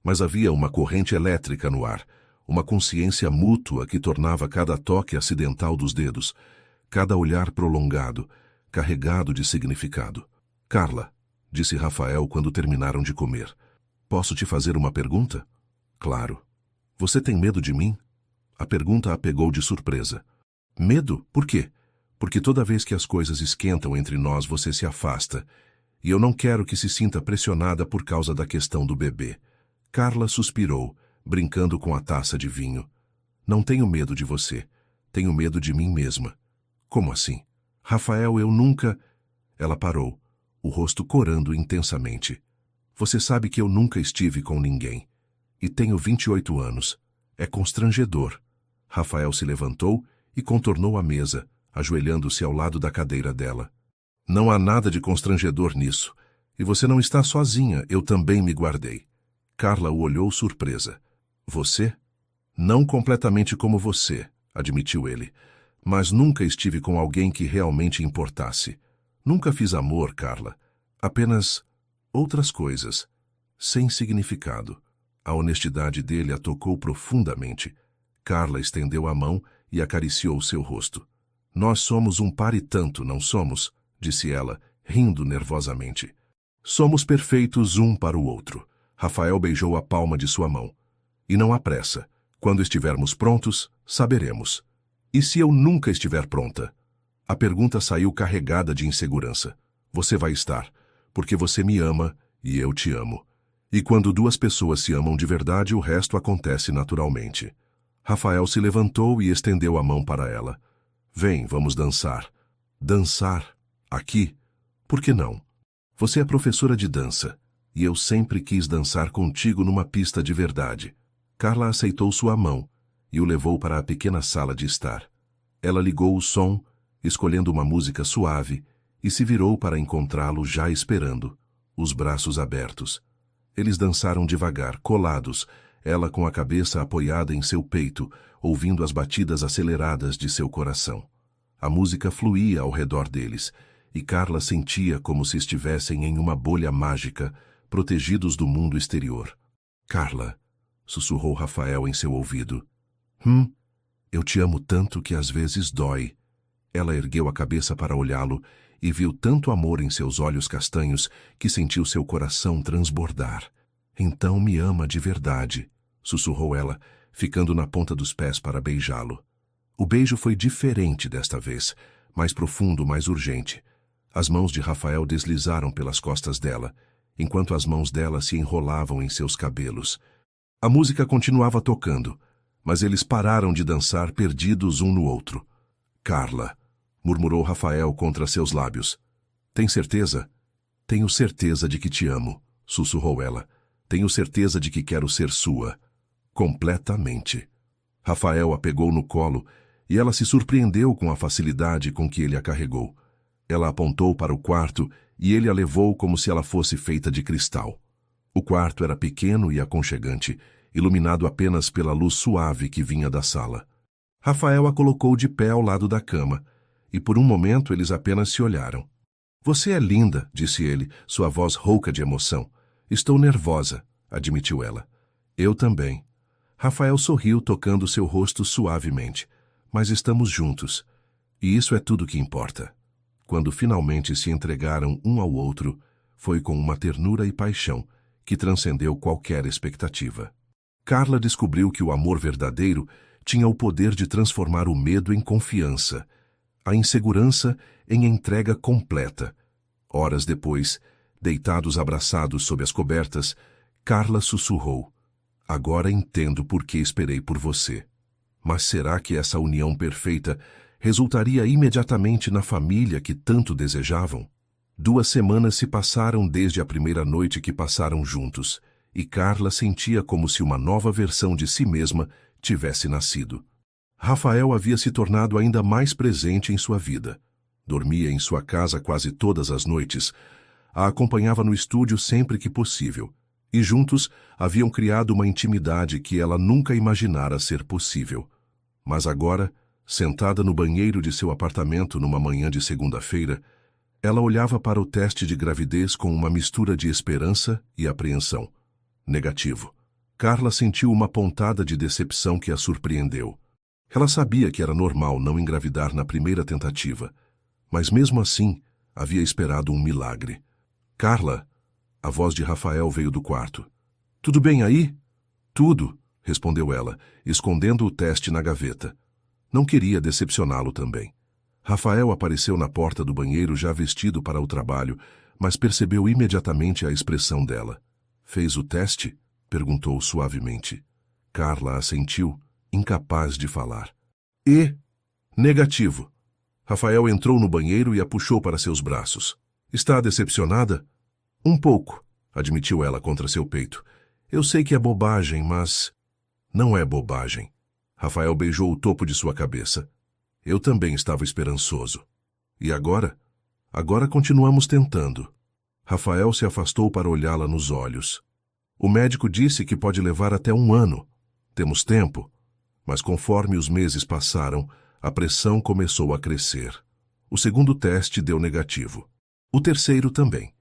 Mas havia uma corrente elétrica no ar, uma consciência mútua que tornava cada toque acidental dos dedos, cada olhar prolongado, carregado de significado. Carla, disse Rafael quando terminaram de comer, posso te fazer uma pergunta? Claro. Você tem medo de mim? A pergunta a pegou de surpresa. Medo? Por quê? Porque toda vez que as coisas esquentam entre nós, você se afasta. E eu não quero que se sinta pressionada por causa da questão do bebê. Carla suspirou, brincando com a taça de vinho. Não tenho medo de você. Tenho medo de mim mesma. Como assim? Rafael, eu nunca... Ela parou. o rosto corando intensamente. Você sabe que eu nunca estive com ninguém. E tenho 28 anos. É constrangedor. Rafael se levantou e contornou a mesa, ajoelhando-se ao lado da cadeira dela. Não há nada de constrangedor nisso. E você não está sozinha, eu também me guardei. Carla o olhou surpresa. Você? Não completamente como você, admitiu ele. Mas nunca estive com alguém que realmente importasse. Nunca fiz amor, Carla. Apenas outras coisas, sem significado. A honestidade dele a tocou profundamente. Carla estendeu a mão e acariciou seu rosto. Nós somos um par e tanto, não somos? Disse ela, rindo nervosamente. Somos perfeitos um para o outro. Rafael beijou a palma de sua mão. E não há pressa. Quando estivermos prontos, saberemos. E se eu nunca estiver pronta? A pergunta saiu carregada de insegurança. Você vai estar, porque você me ama e eu te amo. E quando duas pessoas se amam de verdade, o resto acontece naturalmente. Rafael se levantou e estendeu a mão para ela. Vem, vamos dançar. Dançar? Aqui? Por que não? Você é professora de dança, e eu sempre quis dançar contigo numa pista de verdade. Carla aceitou sua mão e o levou para a pequena sala de estar. Ela ligou o som, escolhendo uma música suave, e se virou para encontrá-lo já esperando, os braços abertos. Eles dançaram devagar, colados, ela com a cabeça apoiada em seu peito, ouvindo as batidas aceleradas de seu coração. A música fluía ao redor deles, e Carla sentia como se estivessem em uma bolha mágica, protegidos do mundo exterior. Carla, sussurrou Rafael em seu ouvido. Eu te amo tanto que às vezes dói. Ela ergueu a cabeça para olhá-lo e viu tanto amor em seus olhos castanhos que sentiu seu coração transbordar. Então me ama de verdade, sussurrou ela, ficando na ponta dos pés para beijá-lo. O beijo foi diferente desta vez, mais profundo, mais urgente. As mãos de Rafael deslizaram pelas costas dela, enquanto as mãos dela se enrolavam em seus cabelos. A música continuava tocando, mas eles pararam de dançar perdidos um no outro. Carla, murmurou Rafael contra seus lábios. Tem certeza? Tenho certeza de que te amo, sussurrou ela. Tenho certeza de que quero ser sua. Completamente. Rafael a pegou no colo e ela se surpreendeu com a facilidade com que ele a carregou. Ela apontou para o quarto e ele a levou como se ela fosse feita de cristal. O quarto era pequeno e aconchegante, iluminado apenas pela luz suave que vinha da sala. Rafael a colocou de pé ao lado da cama, e por um momento eles apenas se olharam. Você é linda, disse ele, sua voz rouca de emoção. Estou nervosa, admitiu ela. Eu também. Rafael sorriu, tocando seu rosto suavemente. Mas estamos juntos, e isso é tudo que importa. Quando finalmente se entregaram um ao outro, foi com uma ternura e paixão que transcendeu qualquer expectativa. Carla descobriu que o amor verdadeiro tinha o poder de transformar o medo em confiança, a insegurança em entrega completa. Horas depois, deitados abraçados sob as cobertas, Carla sussurrou: Agora entendo por que esperei por você. Mas será que essa união perfeita resultaria imediatamente na família que tanto desejavam? 2 semanas se passaram desde a primeira noite que passaram juntos, e Carla sentia como se uma nova versão de si mesma tivesse nascido. Rafael havia se tornado ainda mais presente em sua vida. Dormia em sua casa quase todas as noites, a acompanhava no estúdio sempre que possível, e juntos haviam criado uma intimidade que ela nunca imaginara ser possível. Mas agora, sentada no banheiro de seu apartamento numa manhã de segunda-feira, ela olhava para o teste de gravidez com uma mistura de esperança e apreensão. Negativo. Carla sentiu uma pontada de decepção que a surpreendeu. Ela sabia que era normal não engravidar na primeira tentativa, mas mesmo assim havia esperado um milagre. Carla, a voz de Rafael veio do quarto. Tudo bem aí? Tudo, respondeu ela, escondendo o teste na gaveta. Não queria decepcioná-lo também. Rafael apareceu na porta do banheiro já vestido para o trabalho, mas percebeu imediatamente a expressão dela. Fez o teste? Perguntou suavemente. Carla assentiu, incapaz de falar. Negativo. Rafael entrou no banheiro e a puxou para seus braços. Está decepcionada? Um pouco, admitiu ela contra seu peito. Eu sei que é bobagem, mas... Não é bobagem. Rafael beijou o topo de sua cabeça. Eu também estava esperançoso. E agora? Agora continuamos tentando. Rafael se afastou para olhá-la nos olhos. O médico disse que pode levar até 1 ano. Temos tempo. Mas conforme os meses passaram, a pressão começou a crescer. O segundo teste deu negativo. O terceiro também.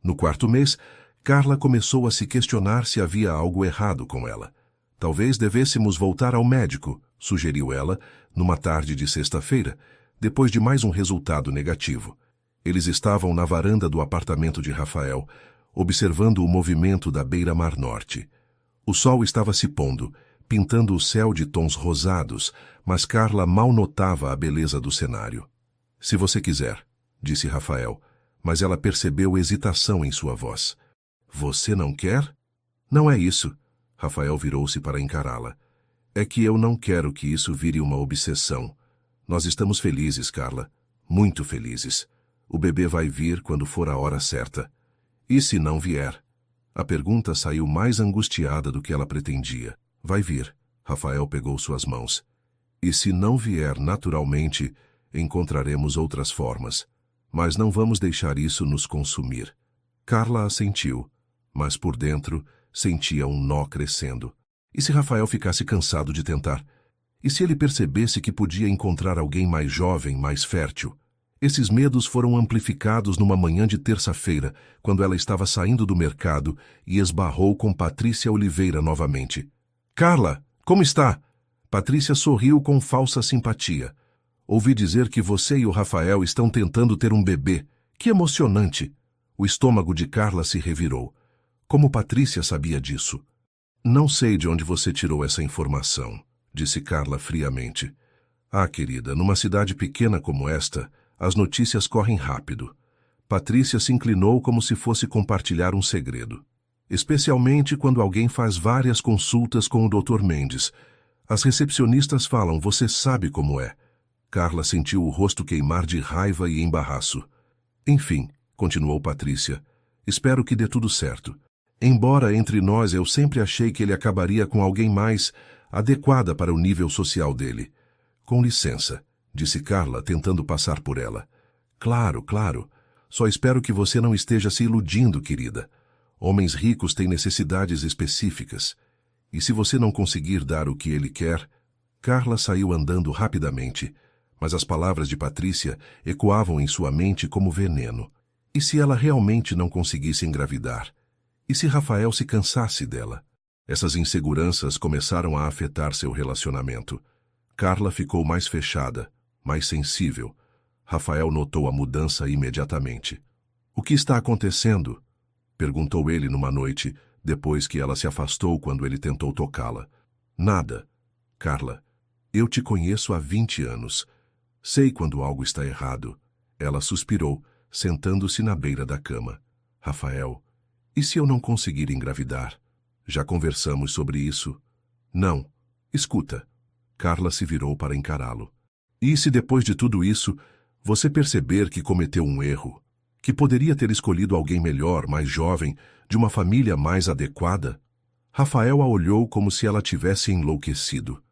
No 4º mês, Carla começou a se questionar se havia algo errado com ela. Talvez devêssemos voltar ao médico, sugeriu ela, numa tarde de sexta-feira, depois de mais um resultado negativo. Eles estavam na varanda do apartamento de Rafael, observando o movimento da beira-mar norte. O sol estava se pondo, pintando o céu de tons rosados, mas Carla mal notava a beleza do cenário. Se você quiser, disse Rafael, mas ela percebeu hesitação em sua voz. Você não quer? Não é isso. Rafael virou-se para encará-la. É que eu não quero que isso vire uma obsessão. Nós estamos felizes, Carla. Muito felizes. O bebê vai vir quando for a hora certa. E se não vier? A pergunta saiu mais angustiada do que ela pretendia. Vai vir. Rafael pegou suas mãos. E se não vier naturalmente, encontraremos outras formas. Mas não vamos deixar isso nos consumir. Carla assentiu, mas por dentro sentia um nó crescendo. E se Rafael ficasse cansado de tentar? E se ele percebesse que podia encontrar alguém mais jovem, mais fértil? Esses medos foram amplificados numa manhã de terça-feira, quando ela estava saindo do mercado e esbarrou com Patrícia Oliveira novamente. Carla, como está? Patrícia sorriu com falsa simpatia. Ouvi dizer que você e o Rafael estão tentando ter um bebê. Que emocionante! O estômago de Carla se revirou. Como Patrícia sabia disso? Não sei de onde você tirou essa informação, disse Carla friamente. Ah, querida, numa cidade pequena como esta, as notícias correm rápido. Patrícia se inclinou como se fosse compartilhar um segredo. Especialmente quando alguém faz várias consultas com o Dr. Mendes. As recepcionistas falam, você sabe como é. Carla sentiu o rosto queimar de raiva e embaraço. Enfim, continuou Patrícia, espero que dê tudo certo. Embora entre nós eu sempre achei que ele acabaria com alguém mais adequada para o nível social dele. Com licença, disse Carla, tentando passar por ela. Claro, claro. Só espero que você não esteja se iludindo, querida. Homens ricos têm necessidades específicas. E se você não conseguir dar o que ele quer... Carla saiu andando rapidamente, mas as palavras de Patrícia ecoavam em sua mente como veneno. E se ela realmente não conseguisse engravidar? E se Rafael se cansasse dela? Essas inseguranças começaram a afetar seu relacionamento. Carla ficou mais fechada, mais sensível. Rafael notou a mudança imediatamente. O que está acontecendo? Perguntou ele numa noite, depois que ela se afastou quando ele tentou tocá-la. Nada. Carla, eu te conheço há 20 anos. Sei quando algo está errado. Ela suspirou, sentando-se na beira da cama. Rafael, e se eu não conseguir engravidar? Já conversamos sobre isso? Não. Escuta. Carla se virou para encará-lo. E se depois de tudo isso, você perceber que cometeu um erro? Que poderia ter escolhido alguém melhor, mais jovem, de uma família mais adequada? Rafael a olhou como se ela tivesse enlouquecido.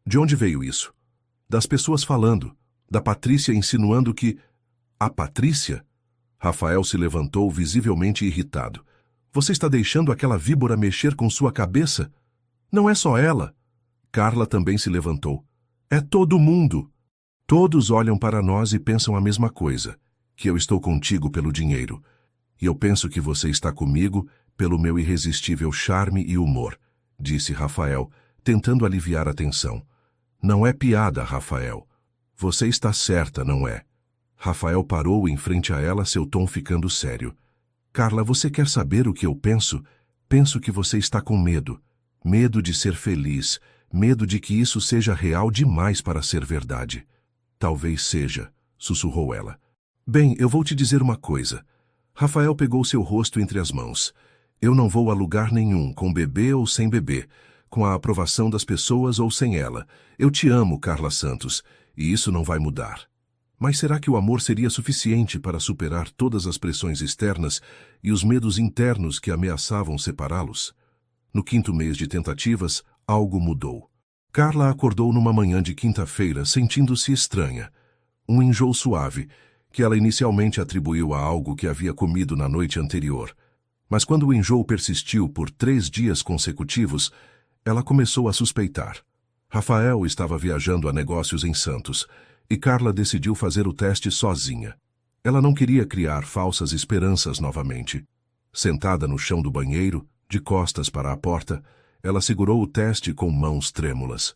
De onde veio isso? Das pessoas falando, da Patrícia insinuando que... A Patrícia? Rafael se levantou visivelmente irritado. Você está deixando aquela víbora mexer com sua cabeça? Não é só ela. Carla também se levantou. É todo mundo. Todos olham para nós e pensam a mesma coisa, que eu estou contigo pelo dinheiro. E eu penso que você está comigo pelo meu irresistível charme e humor, disse Rafael, tentando aliviar a tensão. Não é piada, Rafael. Você está certa, não é? Rafael parou em frente a ela, seu tom ficando sério. Carla, você quer saber o que eu penso? Penso que você está com medo. Medo de ser feliz. Medo de que isso seja real demais para ser verdade. Talvez seja, sussurrou ela. Bem, eu vou te dizer uma coisa. Rafael pegou seu rosto entre as mãos. Eu não vou a lugar nenhum, com bebê ou sem bebê, com a aprovação das pessoas ou sem ela. Eu te amo, Carla Santos, e isso não vai mudar. Mas será que o amor seria suficiente para superar todas as pressões externas e os medos internos que ameaçavam separá-los? No 5º mês de tentativas, algo mudou. Carla acordou numa manhã de quinta-feira sentindo-se estranha. Um enjoo suave, que ela inicialmente atribuiu a algo que havia comido na noite anterior. Mas quando o enjoo persistiu por 3 dias consecutivos, ela começou a suspeitar. Rafael estava viajando a negócios em Santos, e Carla decidiu fazer o teste sozinha. Ela não queria criar falsas esperanças novamente. Sentada no chão do banheiro, de costas para a porta, ela segurou o teste com mãos trêmulas.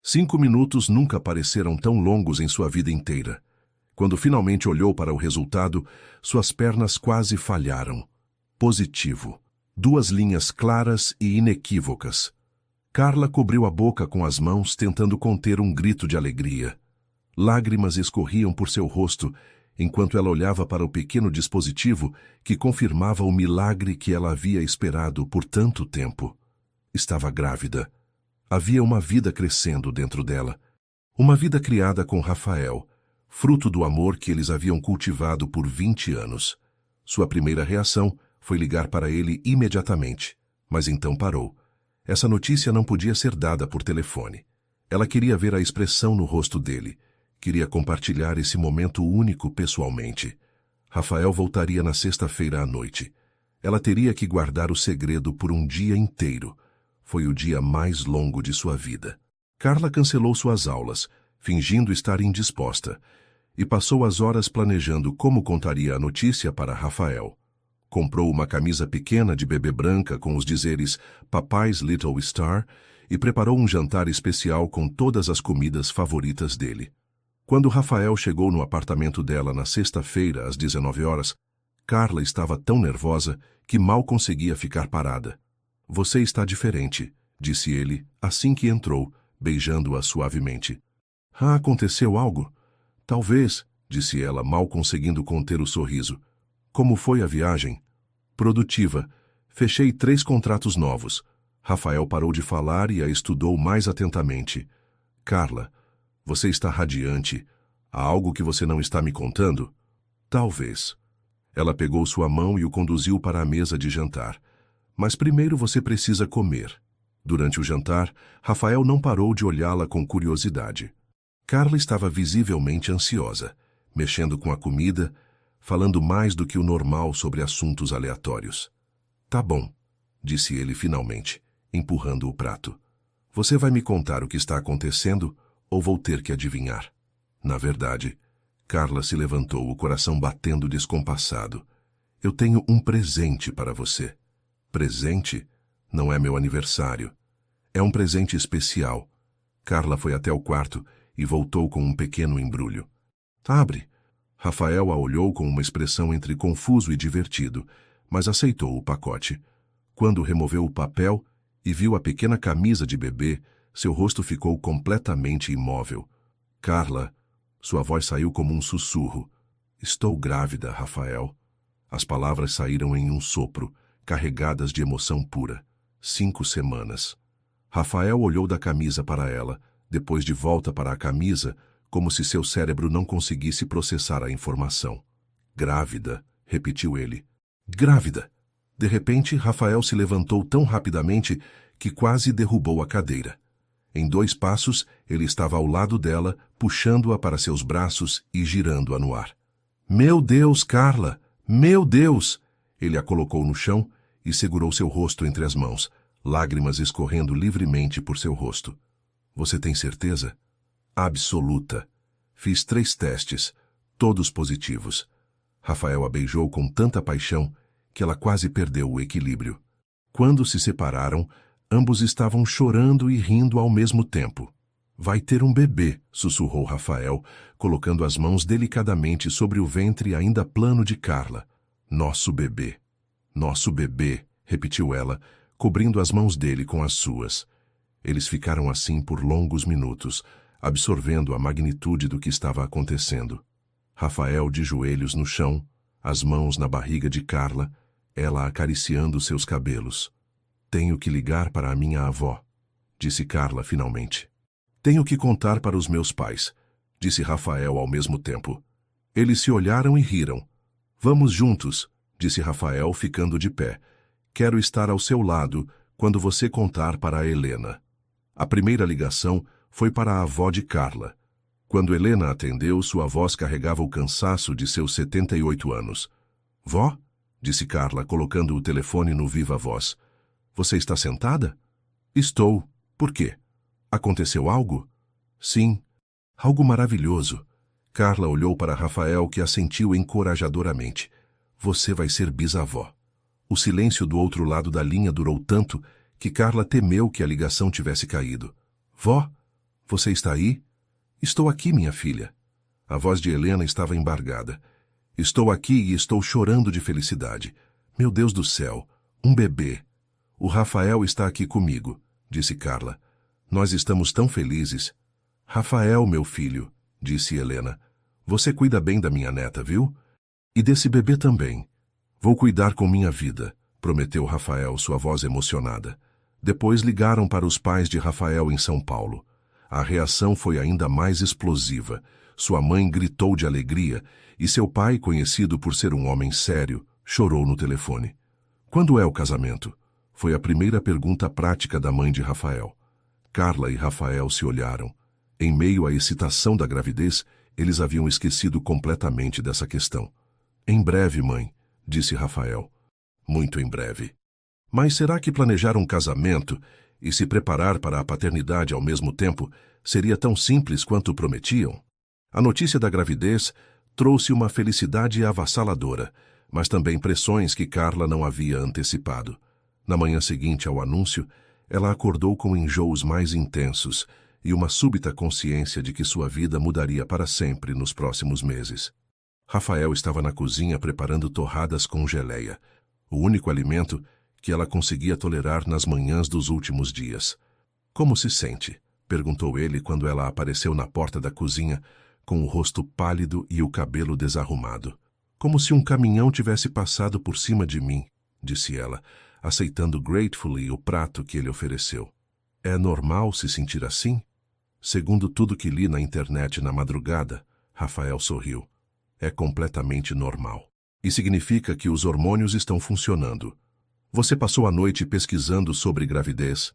5 minutos nunca pareceram tão longos em sua vida inteira. Quando finalmente olhou para o resultado, suas pernas quase falharam. Positivo. 2 linhas claras e inequívocas. Carla cobriu a boca com as mãos, tentando conter um grito de alegria. Lágrimas escorriam por seu rosto, enquanto ela olhava para o pequeno dispositivo que confirmava o milagre que ela havia esperado por tanto tempo. Estava grávida. Havia uma vida crescendo dentro dela. Uma vida criada com Rafael, fruto do amor que eles haviam cultivado por 20 anos. Sua primeira reação foi ligar para ele imediatamente, mas então parou. Essa notícia não podia ser dada por telefone. Ela queria ver a expressão no rosto dele. Queria compartilhar esse momento único pessoalmente. Rafael voltaria na sexta-feira à noite. Ela teria que guardar o segredo por um dia inteiro. Foi o dia mais longo de sua vida. Carla cancelou suas aulas, fingindo estar indisposta, e passou as horas planejando como contaria a notícia para Rafael. Comprou uma camisa pequena de bebê branca com os dizeres Papai's Little Star e preparou um jantar especial com todas as comidas favoritas dele. Quando Rafael chegou no apartamento dela na sexta-feira, às 19 horas, Carla estava tão nervosa que mal conseguia ficar parada. Você está diferente, disse ele, assim que entrou, beijando-a suavemente. Aconteceu algo? Talvez, disse ela, mal conseguindo conter o sorriso. Como foi a viagem? Produtiva. Fechei 3 contratos novos. Rafael parou de falar e a estudou mais atentamente. Carla, você está radiante. Há algo que você não está me contando? Talvez. Ela pegou sua mão e o conduziu para a mesa de jantar. Mas primeiro você precisa comer. Durante o jantar, Rafael não parou de olhá-la com curiosidade. Carla estava visivelmente ansiosa, mexendo com a comida, falando mais do que o normal sobre assuntos aleatórios. Tá bom, disse ele finalmente, empurrando o prato. Você vai me contar o que está acontecendo ou vou ter que adivinhar? Na verdade, Carla se levantou, o coração batendo descompassado. Eu tenho um presente para você. Presente? Não é meu aniversário. É um presente especial. Carla foi até o quarto e voltou com um pequeno embrulho. Abre. Rafael a olhou com uma expressão entre confuso e divertido, mas aceitou o pacote. Quando removeu o papel e viu a pequena camisa de bebê, seu rosto ficou completamente imóvel. Carla, sua voz saiu como um sussurro. Estou grávida, Rafael. As palavras saíram em um sopro, carregadas de emoção pura. 5 semanas. Rafael olhou da camisa para ela, depois de volta para a camisa, como se seu cérebro não conseguisse processar a informação. Grávida, repetiu ele. Grávida! De repente, Rafael se levantou tão rapidamente que quase derrubou a cadeira. Em 2 passos, ele estava ao lado dela, puxando-a para seus braços e girando-a no ar. Meu Deus, Carla! Meu Deus! Ele a colocou no chão e segurou seu rosto entre as mãos, lágrimas escorrendo livremente por seu rosto. Você tem certeza? Absoluta. Fiz 3 testes, todos positivos. Rafael a beijou com tanta paixão que ela quase perdeu o equilíbrio. Quando se separaram, ambos estavam chorando e rindo ao mesmo tempo. Vai ter um bebê, sussurrou Rafael, colocando as mãos delicadamente sobre o ventre ainda plano de Carla. Nosso bebê. Nosso bebê, repetiu ela, cobrindo as mãos dele com as suas. Eles ficaram assim por longos minutos, absorvendo a magnitude do que estava acontecendo. Rafael de joelhos no chão, as mãos na barriga de Carla, ela acariciando seus cabelos. Tenho que ligar para a minha avó, disse Carla finalmente. Tenho que contar para os meus pais, disse Rafael ao mesmo tempo. Eles se olharam e riram. Vamos juntos, disse Rafael, ficando de pé. Quero estar ao seu lado quando você contar para a Helena. A primeira ligação foi para a avó de Carla. Quando Helena atendeu, sua voz carregava o cansaço de seus 78 anos. Vó? Disse Carla, colocando o telefone no viva voz. Você está sentada? Estou. Por quê? Aconteceu algo? Sim. Algo maravilhoso. Carla olhou para Rafael, que assentiu encorajadoramente. Você vai ser bisavó. O silêncio do outro lado da linha durou tanto que Carla temeu que a ligação tivesse caído. Vó, você está aí? Estou aqui, minha filha. A voz de Helena estava embargada. Estou aqui e estou chorando de felicidade. Meu Deus do céu, um bebê. O Rafael está aqui comigo, disse Carla. Nós estamos tão felizes. Rafael, meu filho, disse Helena. Você cuida bem da minha neta, viu? E desse bebê também. Vou cuidar com minha vida, prometeu Rafael, sua voz emocionada. Depois ligaram para os pais de Rafael em São Paulo. A reação foi ainda mais explosiva. Sua mãe gritou de alegria e seu pai, conhecido por ser um homem sério, chorou no telefone. Quando é o casamento? Foi a primeira pergunta prática da mãe de Rafael. Carla e Rafael se olharam. Em meio à excitação da gravidez, eles haviam esquecido completamente dessa questão. Em breve, mãe, disse Rafael. Muito em breve. Mas será que planejar um casamento e se preparar para a paternidade ao mesmo tempo seria tão simples quanto prometiam? A notícia da gravidez trouxe uma felicidade avassaladora, mas também pressões que Carla não havia antecipado. Na manhã seguinte ao anúncio, ela acordou com enjoos mais intensos e uma súbita consciência de que sua vida mudaria para sempre nos próximos meses. Rafael estava na cozinha preparando torradas com geleia, o único alimento que ela conseguia tolerar nas manhãs dos últimos dias. Como se sente? Perguntou ele quando ela apareceu na porta da cozinha, com o rosto pálido e o cabelo desarrumado. Como se um caminhão tivesse passado por cima de mim, disse ela, aceitando gratefully o prato que ele ofereceu. É normal se sentir assim? Segundo tudo que li na internet na madrugada, Rafael sorriu. É completamente normal. E significa que os hormônios estão funcionando. Você passou a noite pesquisando sobre gravidez?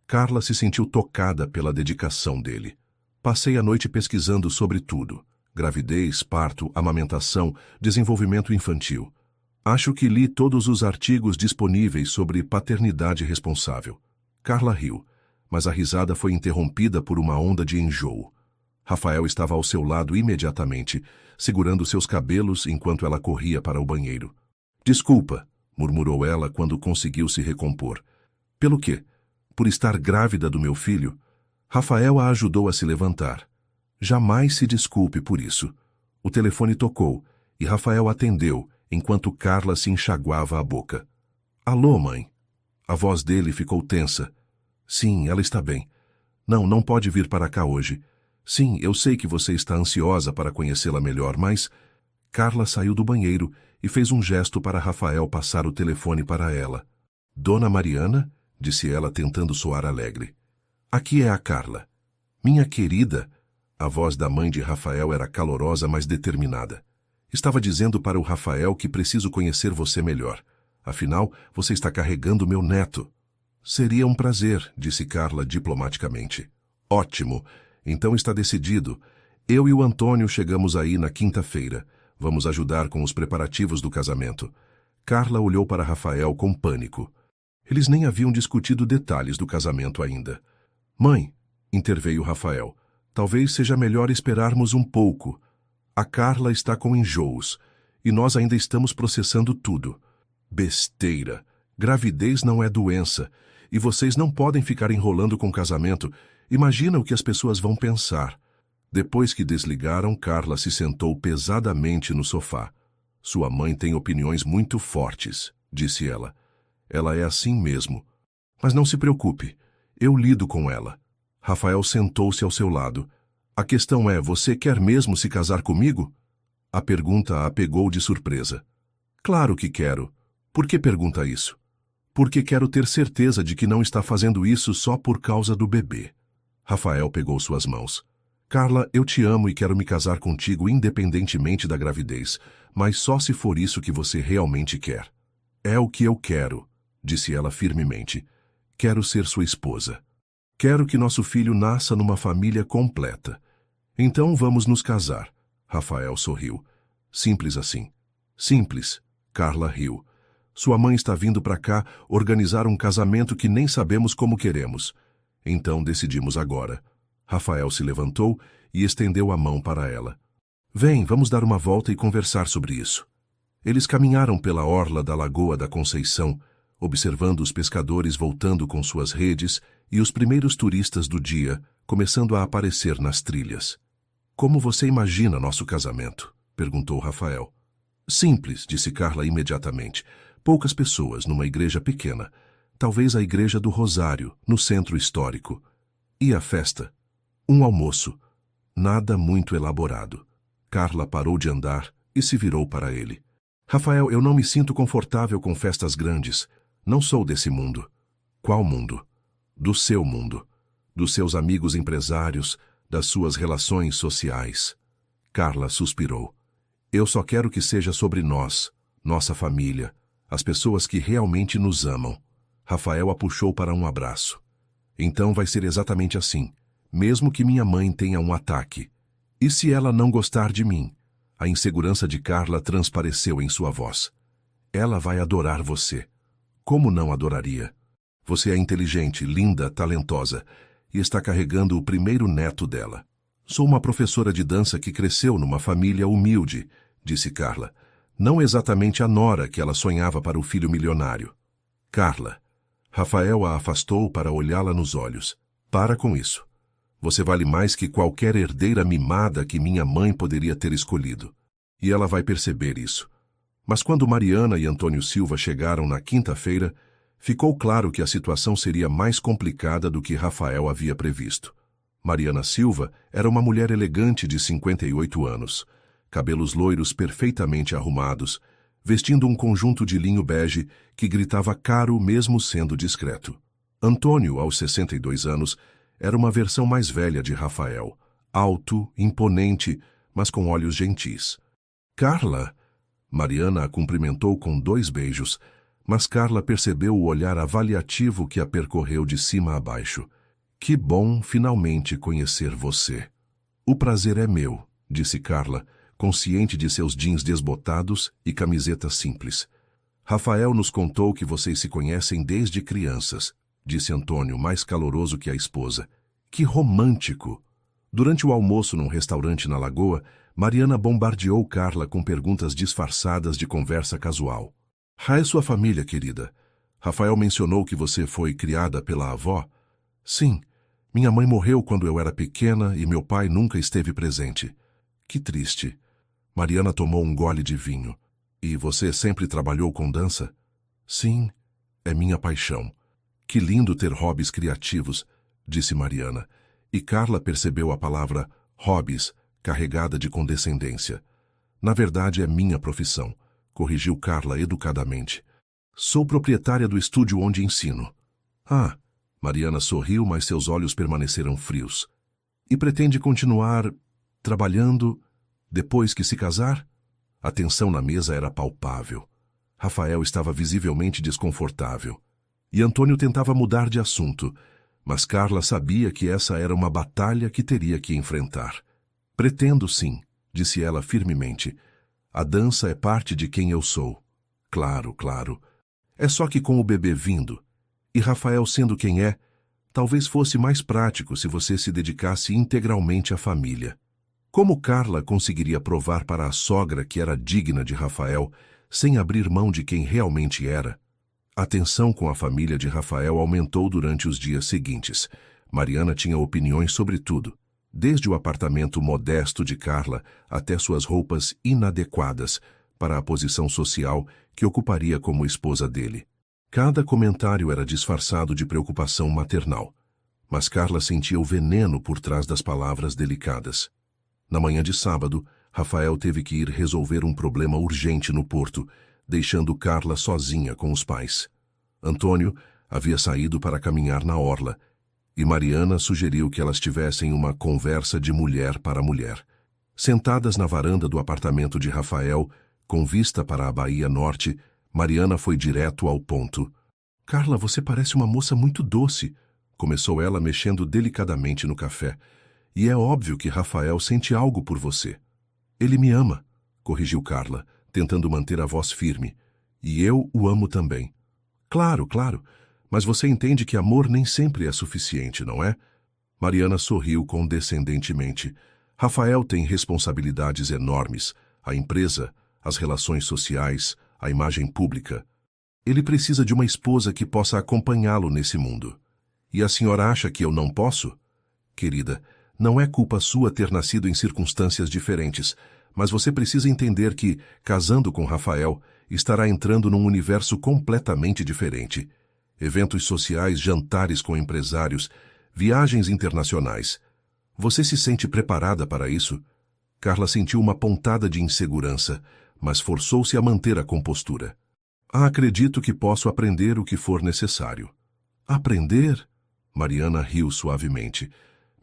Carla se sentiu tocada pela dedicação dele. Passei a noite pesquisando sobre tudo. Gravidez, parto, amamentação, desenvolvimento infantil. Acho que li todos os artigos disponíveis sobre paternidade responsável. Carla riu, mas a risada foi interrompida por uma onda de enjoo. Rafael estava ao seu lado imediatamente, segurando seus cabelos enquanto ela corria para o banheiro. Desculpa, murmurou ela quando conseguiu se recompor. Pelo quê? Por estar grávida do meu filho? Rafael a ajudou a se levantar. Jamais se desculpe por isso. O telefone tocou e Rafael atendeu, enquanto Carla se enxaguava a boca. Alô, mãe? A voz dele ficou tensa. Sim, ela está bem. Não pode vir para cá hoje. Sim, eu sei que você está ansiosa para conhecê-la melhor, mas... Carla saiu do banheiro e fez um gesto para Rafael passar o telefone para ela. Dona Mariana? Disse ela, tentando soar alegre. Aqui é a Carla. Minha querida... A voz da mãe de Rafael era calorosa, mas determinada. Estava dizendo para o Rafael que preciso conhecer você melhor. Afinal, você está carregando meu neto. Seria um prazer, disse Carla diplomaticamente. Ótimo. Então está decidido. Eu e o Antônio chegamos aí na quinta-feira. Vamos ajudar com os preparativos do casamento. Carla olhou para Rafael com pânico. Eles nem haviam discutido detalhes do casamento ainda. Mãe, interveio Rafael, talvez seja melhor esperarmos um pouco. A Carla está com enjoos, e nós ainda estamos processando tudo. Besteira! Gravidez não é doença, e vocês não podem ficar enrolando com o casamento. Imagina o que as pessoas vão pensar. Depois que desligaram, Carla se sentou pesadamente no sofá. Sua mãe tem opiniões muito fortes, disse ela. Ela é assim mesmo. Mas não se preocupe, eu lido com ela. Rafael sentou-se ao seu lado. A questão é, você quer mesmo se casar comigo? A pergunta a pegou de surpresa. Claro que quero. Por que pergunta isso? Porque quero ter certeza de que não está fazendo isso só por causa do bebê. Rafael pegou suas mãos. Carla, eu te amo e quero me casar contigo independentemente da gravidez, mas só se for isso que você realmente quer. É o que eu quero, disse ela firmemente. Quero ser sua esposa. Quero que nosso filho nasça numa família completa. Então vamos nos casar. Rafael sorriu. Simples assim. Simples. Carla riu. Sua mãe está vindo para cá organizar um casamento que nem sabemos como queremos. Então decidimos agora. Rafael se levantou e estendeu a mão para ela. Vem, vamos dar uma volta e conversar sobre isso. Eles caminharam pela orla da Lagoa da Conceição, observando os pescadores voltando com suas redes e os primeiros turistas do dia começando a aparecer nas trilhas. Como você imagina nosso casamento? Perguntou Rafael. Simples, disse Carla imediatamente. Poucas pessoas numa igreja pequena. Talvez a igreja do Rosário, no centro histórico. E a festa? Um almoço. Nada muito elaborado. Carla parou de andar e se virou para ele. Rafael, eu não me sinto confortável com festas grandes. Não sou desse mundo. Qual mundo? Do seu mundo. Dos seus amigos empresários, das suas relações sociais. Carla suspirou. Eu só quero que seja sobre nós, nossa família, as pessoas que realmente nos amam. Rafael a puxou para um abraço. Então vai ser exatamente assim, mesmo que minha mãe tenha um ataque. E se ela não gostar de mim? A insegurança de Carla transpareceu em sua voz. Ela vai adorar você. Como não adoraria? Você é inteligente, linda, talentosa e está carregando o primeiro neto dela. Sou uma professora de dança que cresceu numa família humilde, disse Carla. Não exatamente a nora que ela sonhava para o filho milionário. Carla. Rafael a afastou para olhá-la nos olhos. Para com isso. Você vale mais que qualquer herdeira mimada que minha mãe poderia ter escolhido. E ela vai perceber isso. Mas quando Mariana e Antônio Silva chegaram na quinta-feira, ficou claro que a situação seria mais complicada do que Rafael havia previsto. Mariana Silva era uma mulher elegante de 58 anos, cabelos loiros perfeitamente arrumados, vestindo um conjunto de linho bege que gritava caro mesmo sendo discreto. Antônio, aos 62 anos, era uma versão mais velha de Rafael, alto, imponente, mas com olhos gentis. Carla! Mariana a cumprimentou com 2 beijos, mas Carla percebeu o olhar avaliativo que a percorreu de cima a baixo. Que bom finalmente conhecer você. O prazer é meu, disse Carla, consciente de seus jeans desbotados e camiseta simples. Rafael nos contou que vocês se conhecem desde crianças, disse Antônio, mais caloroso que a esposa. Que romântico! Durante o almoço num restaurante na Lagoa, Mariana bombardeou Carla com perguntas disfarçadas de conversa casual. É sua família, querida. Rafael mencionou que você foi criada pela avó? Sim. Minha mãe morreu quando eu era pequena e meu pai nunca esteve presente. Que triste. Mariana tomou um gole de vinho. E você sempre trabalhou com dança? Sim, é minha paixão. Que lindo ter hobbies criativos, disse Mariana. E Carla percebeu a palavra hobbies, carregada de condescendência. Na verdade, é minha profissão, corrigiu Carla educadamente. Sou proprietária do estúdio onde ensino. Ah, Mariana sorriu, mas seus olhos permaneceram frios. E pretende continuar trabalhando depois que se casar? A tensão na mesa era palpável. Rafael estava visivelmente desconfortável. E Antônio tentava mudar de assunto, mas Carla sabia que essa era uma batalha que teria que enfrentar. Pretendo sim, disse ela firmemente. A dança é parte de quem eu sou. Claro, claro. É só que com o bebê vindo, e Rafael sendo quem é, talvez fosse mais prático se você se dedicasse integralmente à família. Como Carla conseguiria provar para a sogra que era digna de Rafael, sem abrir mão de quem realmente era? A tensão com a família de Rafael aumentou durante os dias seguintes. Mariana tinha opiniões sobre tudo, desde o apartamento modesto de Carla até suas roupas inadequadas para a posição social que ocuparia como esposa dele. Cada comentário era disfarçado de preocupação maternal, mas Carla sentia o veneno por trás das palavras delicadas. Na manhã de sábado, Rafael teve que ir resolver um problema urgente no porto, deixando Carla sozinha com os pais. Antônio havia saído para caminhar na orla, e Mariana sugeriu que elas tivessem uma conversa de mulher para mulher. Sentadas na varanda do apartamento de Rafael, com vista para a Bahia Norte, Mariana foi direto ao ponto. Carla, você parece uma moça muito doce, começou ela mexendo delicadamente no café. E é óbvio que Rafael sente algo por você. Ele me ama, corrigiu Carla, tentando manter a voz firme. E eu o amo também. Claro, claro, mas você entende que amor nem sempre é suficiente, não é? Mariana sorriu condescendentemente. Rafael tem responsabilidades enormes. A empresa, as relações sociais, a imagem pública. Ele precisa de uma esposa que possa acompanhá-lo nesse mundo. E a senhora acha que eu não posso? Querida, não é culpa sua ter nascido em circunstâncias diferentes, mas você precisa entender que, casando com Rafael, estará entrando num universo completamente diferente. Eventos sociais, jantares com empresários, viagens internacionais. Você se sente preparada para isso? Carla sentiu uma pontada de insegurança, mas forçou-se a manter a compostura. Acredito que posso aprender o que for necessário. Aprender? Mariana riu suavemente.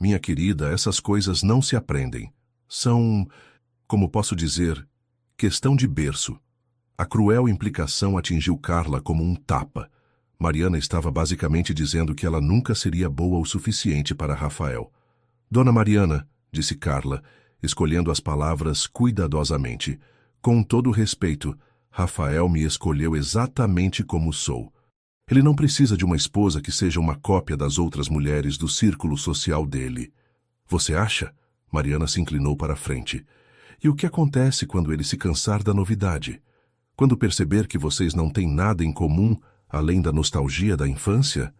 Minha querida, essas coisas não se aprendem. São, como posso dizer, questão de berço. A cruel implicação atingiu Carla como um tapa. Mariana estava basicamente dizendo que ela nunca seria boa o suficiente para Rafael. Dona Mariana, disse Carla, escolhendo as palavras cuidadosamente, com todo respeito, Rafael me escolheu exatamente como sou. Ele não precisa de uma esposa que seja uma cópia das outras mulheres do círculo social dele. Você acha? Mariana se inclinou para a frente. E o que acontece quando ele se cansar da novidade? Quando perceber que vocês não têm nada em comum, além da nostalgia da infância?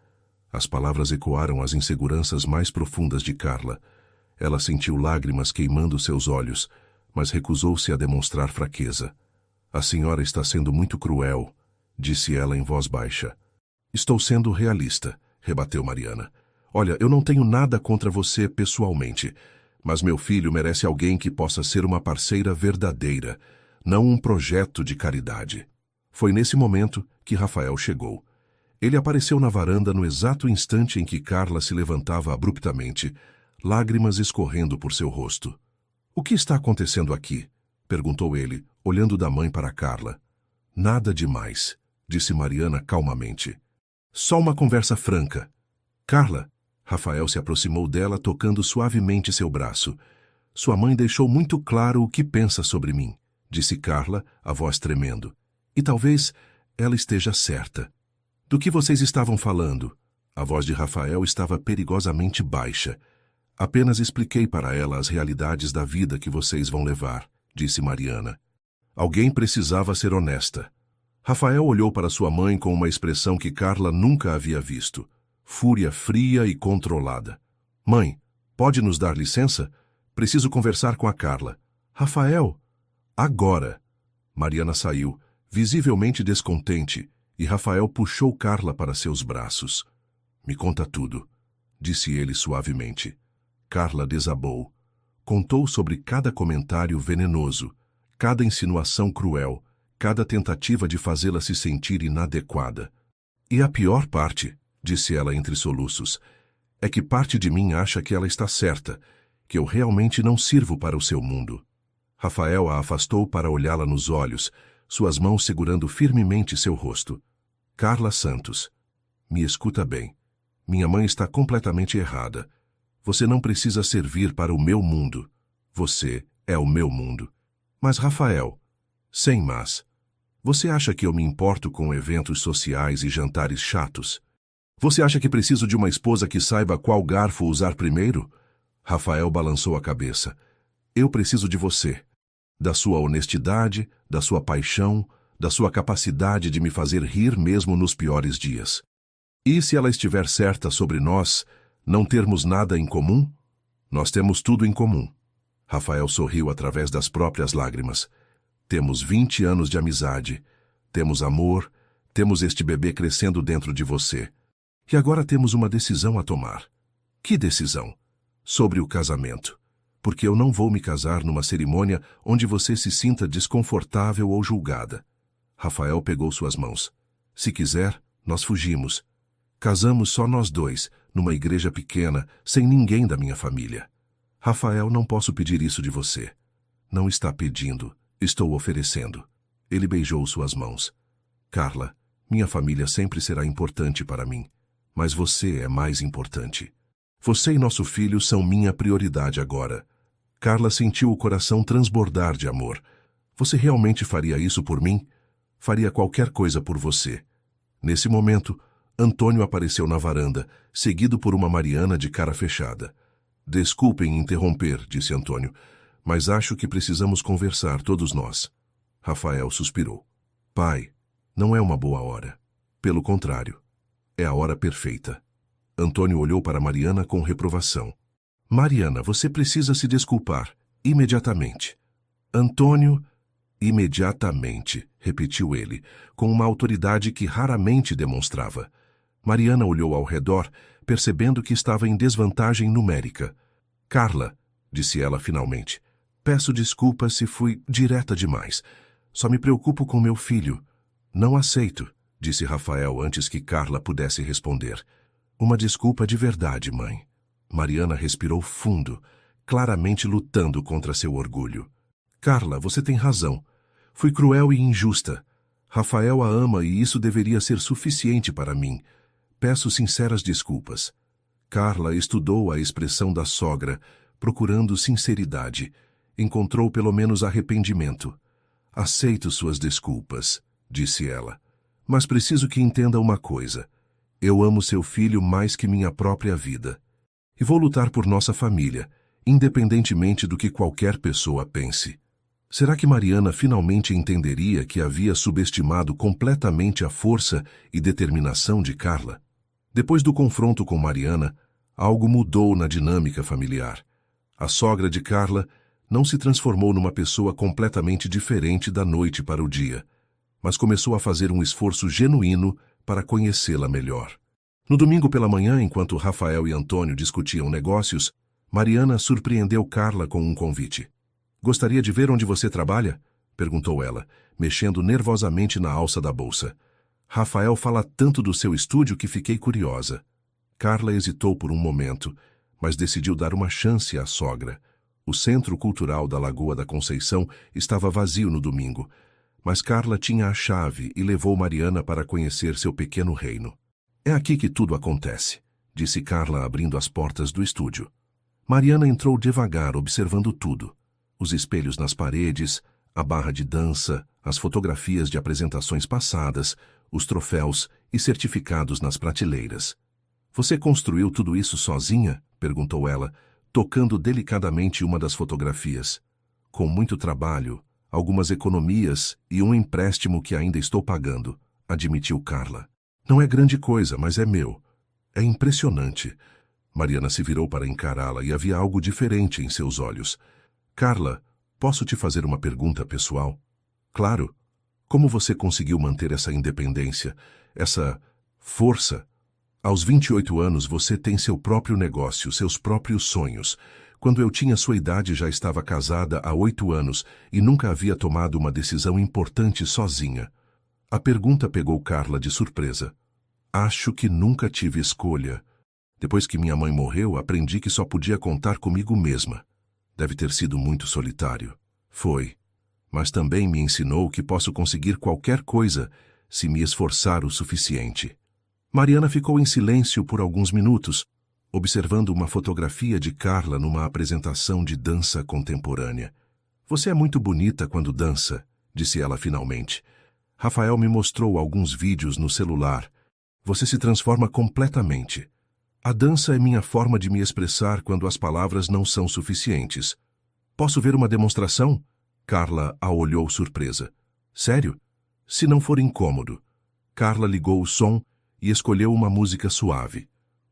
As palavras ecoaram as inseguranças mais profundas de Carla. Ela sentiu lágrimas queimando seus olhos, mas recusou-se a demonstrar fraqueza. A senhora está sendo muito cruel, disse ela em voz baixa. Estou sendo realista, rebateu Mariana. Olha, eu não tenho nada contra você pessoalmente, mas meu filho merece alguém que possa ser uma parceira verdadeira, não um projeto de caridade. Foi nesse momento que Rafael chegou. Ele apareceu na varanda no exato instante em que Carla se levantava abruptamente, lágrimas escorrendo por seu rosto. O que está acontecendo aqui? Perguntou ele, olhando da mãe para Carla. Nada demais, disse Mariana calmamente. Só uma conversa franca. Carla, Rafael se aproximou dela tocando suavemente seu braço. Sua mãe deixou muito claro o que pensa sobre mim, disse Carla, a voz tremendo. E talvez ela esteja certa. Do que vocês estavam falando? A voz de Rafael estava perigosamente baixa. Apenas expliquei para ela as realidades da vida que vocês vão levar, disse Mariana. Alguém precisava ser honesta. Rafael olhou para sua mãe com uma expressão que Carla nunca havia visto. Fúria fria e controlada. Mãe, pode nos dar licença? Preciso conversar com a Carla. Rafael! Agora! Mariana saiu, visivelmente descontente, e Rafael puxou Carla para seus braços. Me conta tudo, disse ele suavemente. Carla desabou. Contou sobre cada comentário venenoso, cada insinuação cruel, cada tentativa de fazê-la se sentir inadequada. E a pior parte, disse ela entre soluços, é que parte de mim acha que ela está certa, que eu realmente não sirvo para o seu mundo. Rafael a afastou para olhá-la nos olhos, suas mãos segurando firmemente seu rosto. Carla Santos, me escuta bem. Minha mãe está completamente errada. Você não precisa servir para o meu mundo. Você é o meu mundo. Mas, Rafael, sem mas, você acha que eu me importo com eventos sociais e jantares chatos? Você acha que preciso de uma esposa que saiba qual garfo usar primeiro? Rafael balançou a cabeça. Eu preciso de você. Da sua honestidade, da sua paixão, da sua capacidade de me fazer rir mesmo nos piores dias. E se ela estiver certa sobre nós, não termos nada em comum? Nós temos tudo em comum. Rafael sorriu através das próprias lágrimas. Temos 20 anos de amizade. Temos amor. Temos este bebê crescendo dentro de você. E agora temos uma decisão a tomar. Que decisão? Sobre o casamento. Porque eu não vou me casar numa cerimônia onde você se sinta desconfortável ou julgada. Rafael pegou suas mãos. Se quiser, nós fugimos. Casamos só nós dois, numa igreja pequena, sem ninguém da minha família. Rafael, não posso pedir isso de você. Não está pedindo, estou oferecendo. Ele beijou suas mãos. Carla, minha família sempre será importante para mim, mas você é mais importante. Você e nosso filho são minha prioridade agora. Carla sentiu o coração transbordar de amor. Você realmente faria isso por mim? Faria qualquer coisa por você. Nesse momento, Antônio apareceu na varanda, seguido por uma Mariana de cara fechada. Desculpem interromper, disse Antônio, mas acho que precisamos conversar todos nós. Rafael suspirou. Pai, não é uma boa hora. Pelo contrário, é a hora perfeita. Antônio olhou para Mariana com reprovação. Mariana, você precisa se desculpar, imediatamente. Antônio, imediatamente, repetiu ele, com uma autoridade que raramente demonstrava. Mariana olhou ao redor, percebendo que estava em desvantagem numérica. Carla, disse ela finalmente, peço desculpas se fui direta demais. Só me preocupo com meu filho. Não aceito, disse Rafael antes que Carla pudesse responder. Uma desculpa de verdade, mãe. Mariana respirou fundo, claramente lutando contra seu orgulho. Carla, você tem razão. Fui cruel e injusta. Rafael a ama e isso deveria ser suficiente para mim. Peço sinceras desculpas. Carla estudou a expressão da sogra, procurando sinceridade. Encontrou pelo menos arrependimento. Aceito suas desculpas, disse ela. Mas preciso que entenda uma coisa. Eu amo seu filho mais que minha própria vida. E vou lutar por nossa família, independentemente do que qualquer pessoa pense. Será que Mariana finalmente entenderia que havia subestimado completamente a força e determinação de Carla? Depois do confronto com Mariana, algo mudou na dinâmica familiar. A sogra de Carla não se transformou numa pessoa completamente diferente da noite para o dia, mas começou a fazer um esforço genuíno para conhecê-la melhor. No domingo pela manhã, enquanto Rafael e Antônio discutiam negócios, Mariana surpreendeu Carla com um convite. Gostaria de ver onde você trabalha? Perguntou ela, mexendo nervosamente na alça da bolsa. Rafael fala tanto do seu estúdio que fiquei curiosa. Carla hesitou por um momento, mas decidiu dar uma chance à sogra. O Centro Cultural da Lagoa da Conceição estava vazio no domingo, mas Carla tinha a chave e levou Mariana para conhecer seu pequeno reino. É aqui que tudo acontece, disse Carla abrindo as portas do estúdio. Mariana entrou devagar, observando tudo. Os espelhos nas paredes, a barra de dança, as fotografias de apresentações passadas, os troféus e certificados nas prateleiras. Você construiu tudo isso sozinha? Perguntou ela, tocando delicadamente uma das fotografias. Com muito trabalho, algumas economias e um empréstimo que ainda estou pagando, admitiu Carla. Não é grande coisa, mas é meu. É impressionante. Mariana se virou para encará-la e havia algo diferente em seus olhos. Carla, posso te fazer uma pergunta pessoal? Claro. Como você conseguiu manter essa independência, essa força? Aos 28 anos você tem seu próprio negócio, seus próprios sonhos. Quando eu tinha sua idade já estava casada há 8 anos e nunca havia tomado uma decisão importante sozinha. A pergunta pegou Carla de surpresa. Acho que nunca tive escolha. Depois que minha mãe morreu, aprendi que só podia contar comigo mesma. Deve ter sido muito solitário. Foi. Mas também me ensinou que posso conseguir qualquer coisa se me esforçar o suficiente. Mariana ficou em silêncio por alguns minutos, observando uma fotografia de Carla numa apresentação de dança contemporânea. Você é muito bonita quando dança, disse ela finalmente. Rafael me mostrou alguns vídeos no celular. Você se transforma completamente. A dança é minha forma de me expressar quando as palavras não são suficientes. Posso ver uma demonstração? Carla a olhou surpresa. Sério? Se não for incômodo. Carla ligou o som e escolheu uma música suave.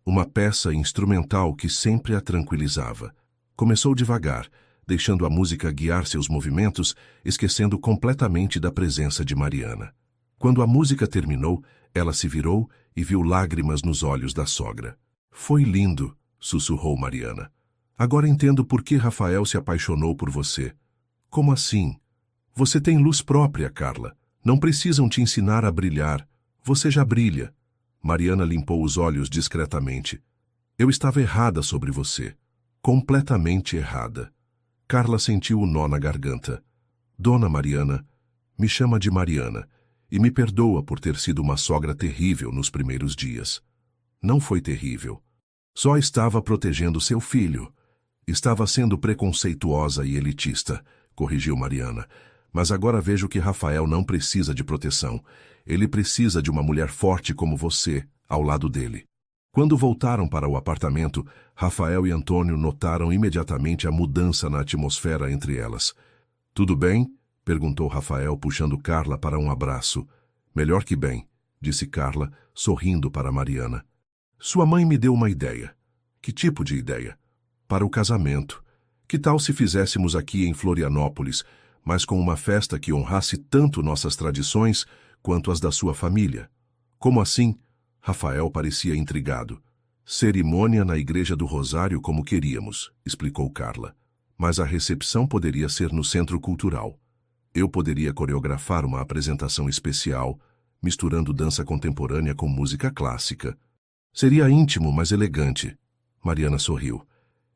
Uma peça instrumental que sempre a tranquilizava. Começou devagar, deixando a música guiar seus movimentos, esquecendo completamente da presença de Mariana. Quando a música terminou, ela se virou e viu lágrimas nos olhos da sogra. Foi lindo, sussurrou Mariana. Agora entendo por que Rafael se apaixonou por você. Como assim? Você tem luz própria, Carla. Não precisam te ensinar a brilhar. Você já brilha. Mariana limpou os olhos discretamente. Eu estava errada sobre você. Completamente errada. Carla sentiu o nó na garganta. Dona Mariana, me chama de Mariana, e me perdoa por ter sido uma sogra terrível nos primeiros dias. Não foi terrível. Só estava protegendo seu filho. Estava sendo preconceituosa e elitista, corrigiu Mariana. Mas agora vejo que Rafael não precisa de proteção. Ele precisa de uma mulher forte como você, ao lado dele. Quando voltaram para o apartamento, Rafael e Antônio notaram imediatamente a mudança na atmosfera entre elas. Tudo bem? Perguntou Rafael, puxando Carla para um abraço. Melhor que bem, disse Carla, sorrindo para Mariana. Sua mãe me deu uma ideia. Que tipo de ideia? Para o casamento. Que tal se fizéssemos aqui em Florianópolis, mas com uma festa que honrasse tanto nossas tradições quanto as da sua família? Como assim? Rafael parecia intrigado. Cerimônia na Igreja do Rosário como queríamos, explicou Carla. Mas a recepção poderia ser no Centro Cultural. Eu poderia coreografar uma apresentação especial, misturando dança contemporânea com música clássica. Seria íntimo, mas elegante. Mariana sorriu.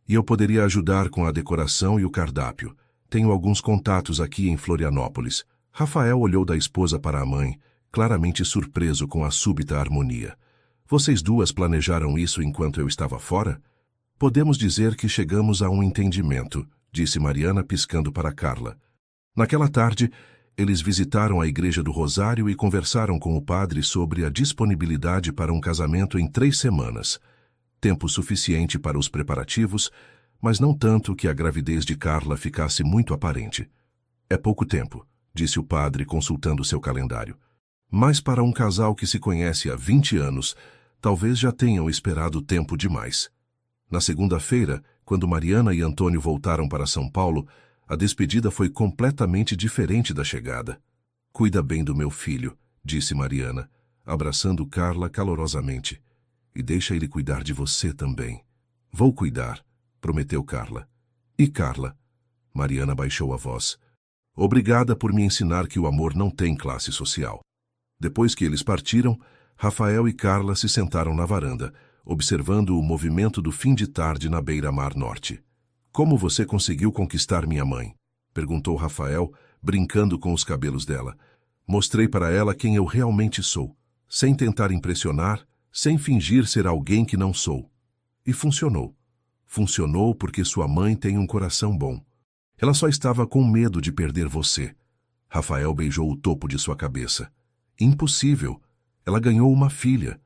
E eu poderia ajudar com a decoração e o cardápio. Tenho alguns contatos aqui em Florianópolis. Rafael olhou da esposa para a mãe, claramente surpreso com a súbita harmonia. Vocês duas planejaram isso enquanto eu estava fora? Podemos dizer que chegamos a um entendimento, disse Mariana piscando para Carla. Naquela tarde, eles visitaram a Igreja do Rosário e conversaram com o padre sobre a disponibilidade para um casamento em 3 semanas. Tempo suficiente para os preparativos, mas não tanto que a gravidez de Carla ficasse muito aparente. É pouco tempo, disse o padre consultando seu calendário. Mas para um casal que se conhece há 20 anos, talvez já tenham esperado tempo demais. Na segunda-feira, quando Mariana e Antônio voltaram para São Paulo, a despedida foi completamente diferente da chegada. Cuida bem do meu filho, disse Mariana, abraçando Carla calorosamente. E deixa ele cuidar de você também. Vou cuidar, prometeu Carla. E Carla? Mariana baixou a voz. Obrigada por me ensinar que o amor não tem classe social. Depois que eles partiram, Rafael e Carla se sentaram na varanda, observando o movimento do fim de tarde na beira-mar norte. Como você conseguiu conquistar minha mãe? Perguntou Rafael, brincando com os cabelos dela. Mostrei para ela quem eu realmente sou, sem tentar impressionar, sem fingir ser alguém que não sou. E funcionou. Funcionou porque sua mãe tem um coração bom. Ela só estava com medo de perder você. Rafael beijou o topo de sua cabeça. Impossível. Ela ganhou uma filha.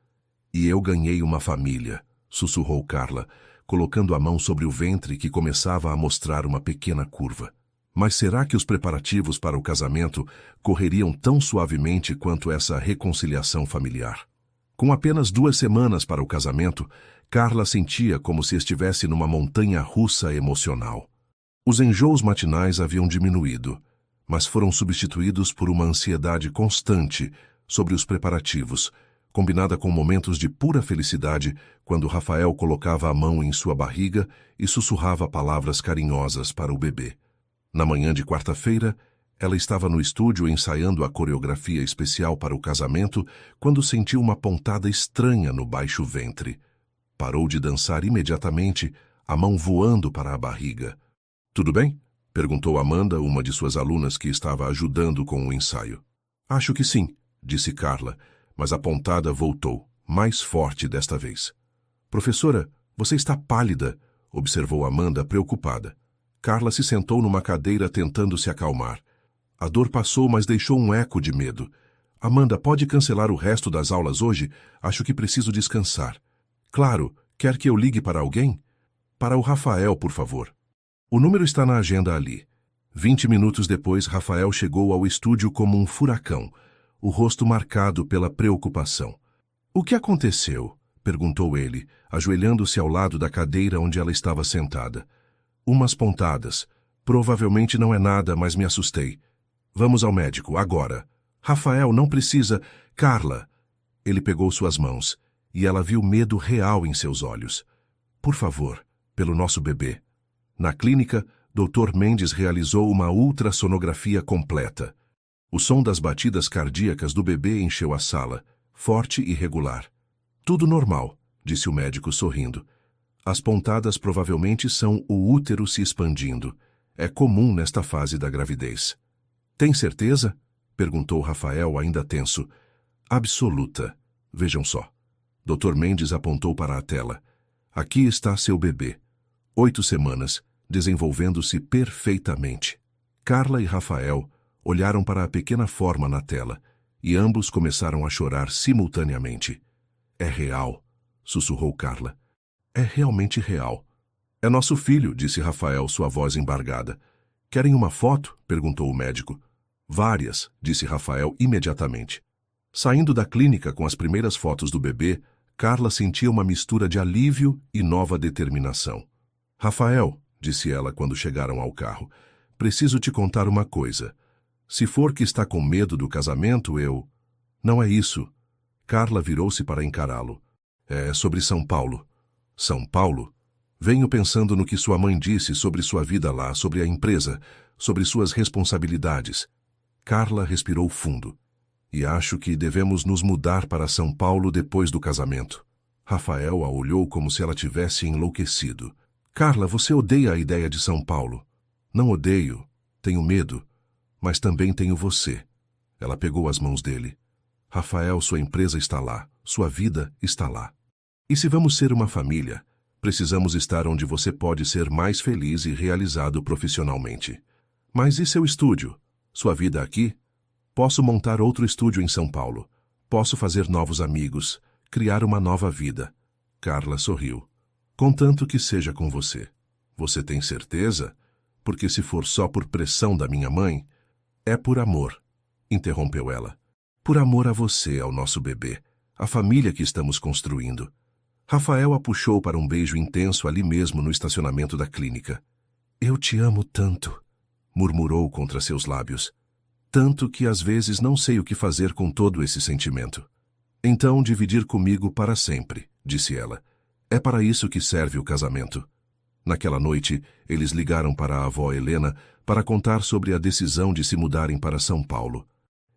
E eu ganhei uma família, sussurrou Carla, colocando a mão sobre o ventre que começava a mostrar uma pequena curva. Mas será que os preparativos para o casamento correriam tão suavemente quanto essa reconciliação familiar? Com apenas 2 semanas para o casamento, Carla sentia como se estivesse numa montanha-russa emocional. Os enjoos matinais haviam diminuído, mas foram substituídos por uma ansiedade constante sobre os preparativos, combinada com momentos de pura felicidade quando Rafael colocava a mão em sua barriga e sussurrava palavras carinhosas para o bebê. Na manhã de quarta-feira, ela estava no estúdio ensaiando a coreografia especial para o casamento quando sentiu uma pontada estranha no baixo ventre. Parou de dançar imediatamente, a mão voando para a barriga. Tudo bem? Perguntou Amanda, uma de suas alunas que estava ajudando com o ensaio. Acho que sim, disse Carla, mas a pontada voltou, mais forte desta vez. Professora, você está pálida, observou Amanda preocupada. Carla se sentou numa cadeira tentando se acalmar. A dor passou, mas deixou um eco de medo. Amanda, pode cancelar o resto das aulas hoje? Acho que preciso descansar. Claro, quer que eu ligue para alguém? Para o Rafael, por favor. O número está na agenda ali. 20 minutos depois, Rafael chegou ao estúdio como um furacão, o rosto marcado pela preocupação. O que aconteceu? Perguntou ele, ajoelhando-se ao lado da cadeira onde ela estava sentada. Umas pontadas. Provavelmente não é nada, mas me assustei. Vamos ao médico, agora. Rafael, não precisa... Carla! Ele pegou suas mãos, e ela viu medo real em seus olhos. Por favor, pelo nosso bebê. Na clínica, Dr. Mendes realizou uma ultrassonografia completa. O som das batidas cardíacas do bebê encheu a sala, forte e regular. Tudo normal, disse o médico sorrindo. As pontadas provavelmente são o útero se expandindo. É comum nesta fase da gravidez. Tem certeza? Perguntou Rafael, ainda tenso. Absoluta. Vejam só. Dr. Mendes apontou para a tela. Aqui está seu bebê. 8 semanas, desenvolvendo-se perfeitamente. Carla e Rafael olharam para a pequena forma na tela e ambos começaram a chorar simultaneamente. É real, sussurrou Carla. É realmente real. É nosso filho, disse Rafael, sua voz embargada. Querem uma foto? Perguntou o médico. Várias, disse Rafael imediatamente. Saindo da clínica com as primeiras fotos do bebê, Carla sentia uma mistura de alívio e nova determinação. Rafael, disse ela quando chegaram ao carro, preciso te contar uma coisa. Se for que está com medo do casamento, eu... Não é isso. Carla virou-se para encará-lo. É sobre São Paulo. São Paulo? Venho pensando no que sua mãe disse sobre sua vida lá, sobre a empresa, sobre suas responsabilidades. Carla respirou fundo. E acho que devemos nos mudar para São Paulo depois do casamento. Rafael a olhou como se ela tivesse enlouquecido. Carla, você odeia a ideia de São Paulo. Não odeio, tenho medo, mas também tenho você. Ela pegou as mãos dele. Rafael, sua empresa está lá, sua vida está lá. E se vamos ser uma família, precisamos estar onde você pode ser mais feliz e realizado profissionalmente. Mas e seu estúdio? Sua vida aqui? Posso montar outro estúdio em São Paulo. Posso fazer novos amigos, criar uma nova vida. Carla sorriu. Contanto que seja com você. Você tem certeza? Porque se for só por pressão da minha mãe... É por amor, interrompeu ela. Por amor a você, ao nosso bebê, a família que estamos construindo. Rafael a puxou para um beijo intenso ali mesmo no estacionamento da clínica. Eu te amo tanto, murmurou contra seus lábios. Tanto que às vezes não sei o que fazer com todo esse sentimento. Então dividir comigo para sempre, disse ela. É para isso que serve o casamento. Naquela noite, eles ligaram para a avó Helena para contar sobre a decisão de se mudarem para São Paulo.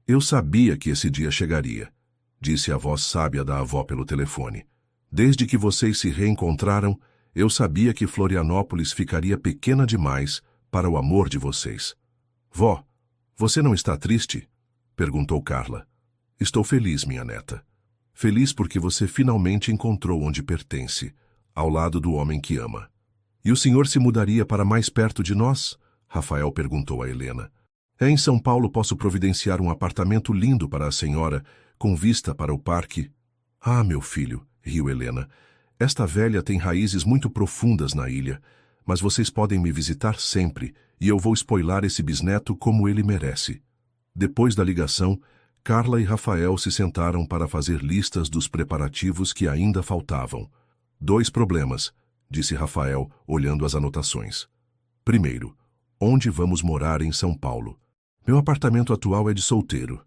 Eu sabia que esse dia chegaria, disse a voz sábia da avó pelo telefone. Desde que vocês se reencontraram, eu sabia que Florianópolis ficaria pequena demais para o amor de vocês. Vó, você não está triste? Perguntou Carla. Estou feliz, minha neta. Feliz porque você finalmente encontrou onde pertence, ao lado do homem que ama. E o senhor se mudaria para mais perto de nós? Rafael perguntou a Helena. Em São Paulo posso providenciar um apartamento lindo para a senhora, com vista para o parque. Ah, meu filho, riu Helena. Esta velha tem raízes muito profundas na ilha, mas vocês podem me visitar sempre e eu vou espoilar esse bisneto como ele merece. Depois da ligação, Carla e Rafael se sentaram para fazer listas dos preparativos que ainda faltavam. 2 problemas, disse Rafael, olhando as anotações. Primeiro, onde vamos morar em São Paulo? Meu apartamento atual é de solteiro.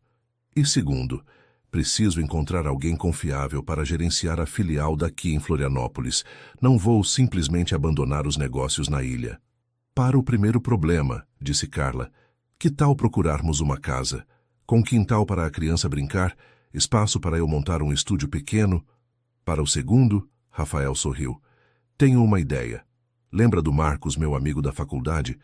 E segundo, preciso encontrar alguém confiável para gerenciar a filial daqui em Florianópolis. Não vou simplesmente abandonar os negócios na ilha. Para o primeiro problema, disse Carla, que tal procurarmos uma casa? Com quintal para a criança brincar, espaço para eu montar um estúdio pequeno? Para o segundo, Rafael sorriu. Tenho uma ideia. Lembra do Marcos, meu amigo da faculdade?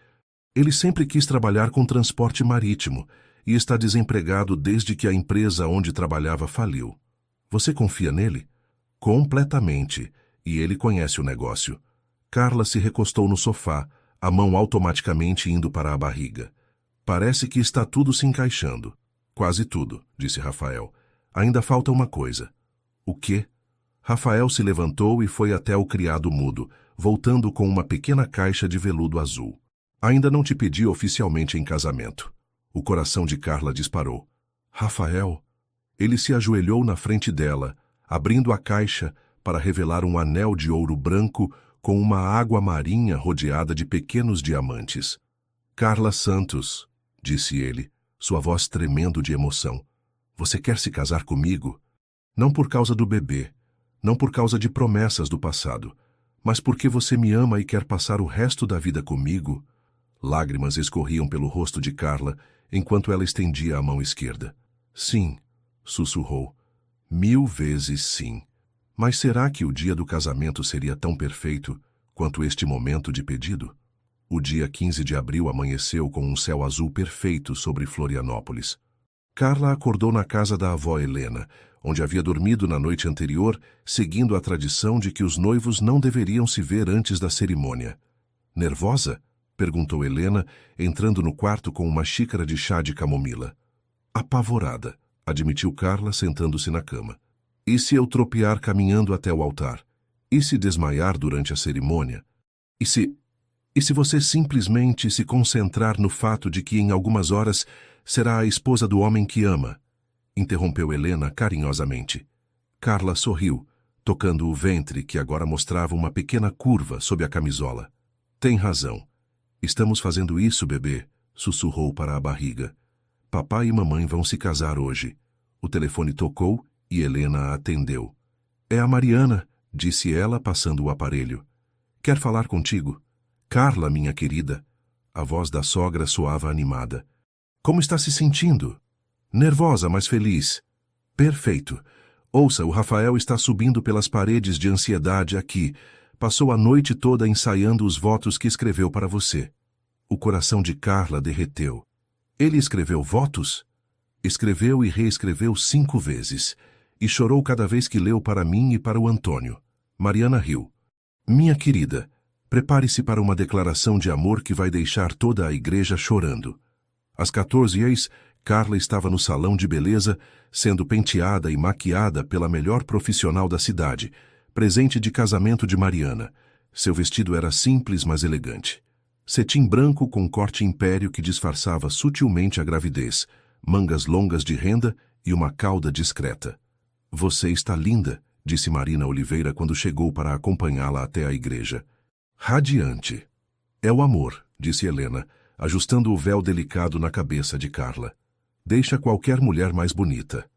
Ele sempre quis trabalhar com transporte marítimo e está desempregado desde que a empresa onde trabalhava faliu. Você confia nele? Completamente, e ele conhece o negócio. Carla se recostou no sofá, a mão automaticamente indo para a barriga. Parece que está tudo se encaixando. Quase tudo, disse Rafael. Ainda falta uma coisa. O quê? Rafael se levantou e foi até o criado mudo, voltando com uma pequena caixa de veludo azul. Ainda não te pedi oficialmente em casamento. O coração de Carla disparou. Rafael? Ele se ajoelhou na frente dela, abrindo a caixa para revelar um anel de ouro branco com uma água marinha rodeada de pequenos diamantes. Carla Santos, disse ele, sua voz tremendo de emoção. Você quer se casar comigo? Não por causa do bebê, não por causa de promessas do passado, mas porque você me ama e quer passar o resto da vida comigo? Lágrimas escorriam pelo rosto de Carla, enquanto ela estendia a mão esquerda. Sim, sussurrou. 1000 vezes sim. Mas será que o dia do casamento seria tão perfeito quanto este momento de pedido? O dia 15 de abril amanheceu com um céu azul perfeito sobre Florianópolis. Carla acordou na casa da avó Helena, onde havia dormido na noite anterior, seguindo a tradição de que os noivos não deveriam se ver antes da cerimônia. Nervosa? Perguntou Helena, entrando no quarto com uma xícara de chá de camomila. Apavorada, admitiu Carla, sentando-se na cama. E se eu tropear caminhando até o altar? E se desmaiar durante a cerimônia? E se você simplesmente se concentrar no fato de que em algumas horas será a esposa do homem que ama? Interrompeu Helena carinhosamente. Carla sorriu, tocando o ventre que agora mostrava uma pequena curva sob a camisola. Tem razão. Estamos fazendo isso, bebê, sussurrou para a barriga. Papai e mamãe vão se casar hoje. O telefone tocou e Helena a atendeu. É a Mariana, disse ela, passando o aparelho. Quer falar contigo? Carla, minha querida. A voz da sogra soava animada. Como está se sentindo? Nervosa, mas feliz. Perfeito. Ouça, o Rafael está subindo pelas paredes de ansiedade aqui. Passou a noite toda ensaiando os votos que escreveu para você. O coração de Carla derreteu. Ele escreveu votos? Escreveu e reescreveu 5 vezes. E chorou cada vez que leu para mim e para o Antônio. Mariana riu. Minha querida, prepare-se para uma declaração de amor que vai deixar toda a igreja chorando. Às 14h, Carla estava no salão de beleza, sendo penteada e maquiada pela melhor profissional da cidade, presente de casamento de Mariana. Seu vestido era simples, mas elegante. Cetim branco com corte império que disfarçava sutilmente a gravidez, mangas longas de renda e uma cauda discreta. Você está linda, disse Marina Oliveira quando chegou para acompanhá-la até a igreja. Radiante. É o amor, disse Helena, ajustando o véu delicado na cabeça de Carla. Deixa qualquer mulher mais bonita.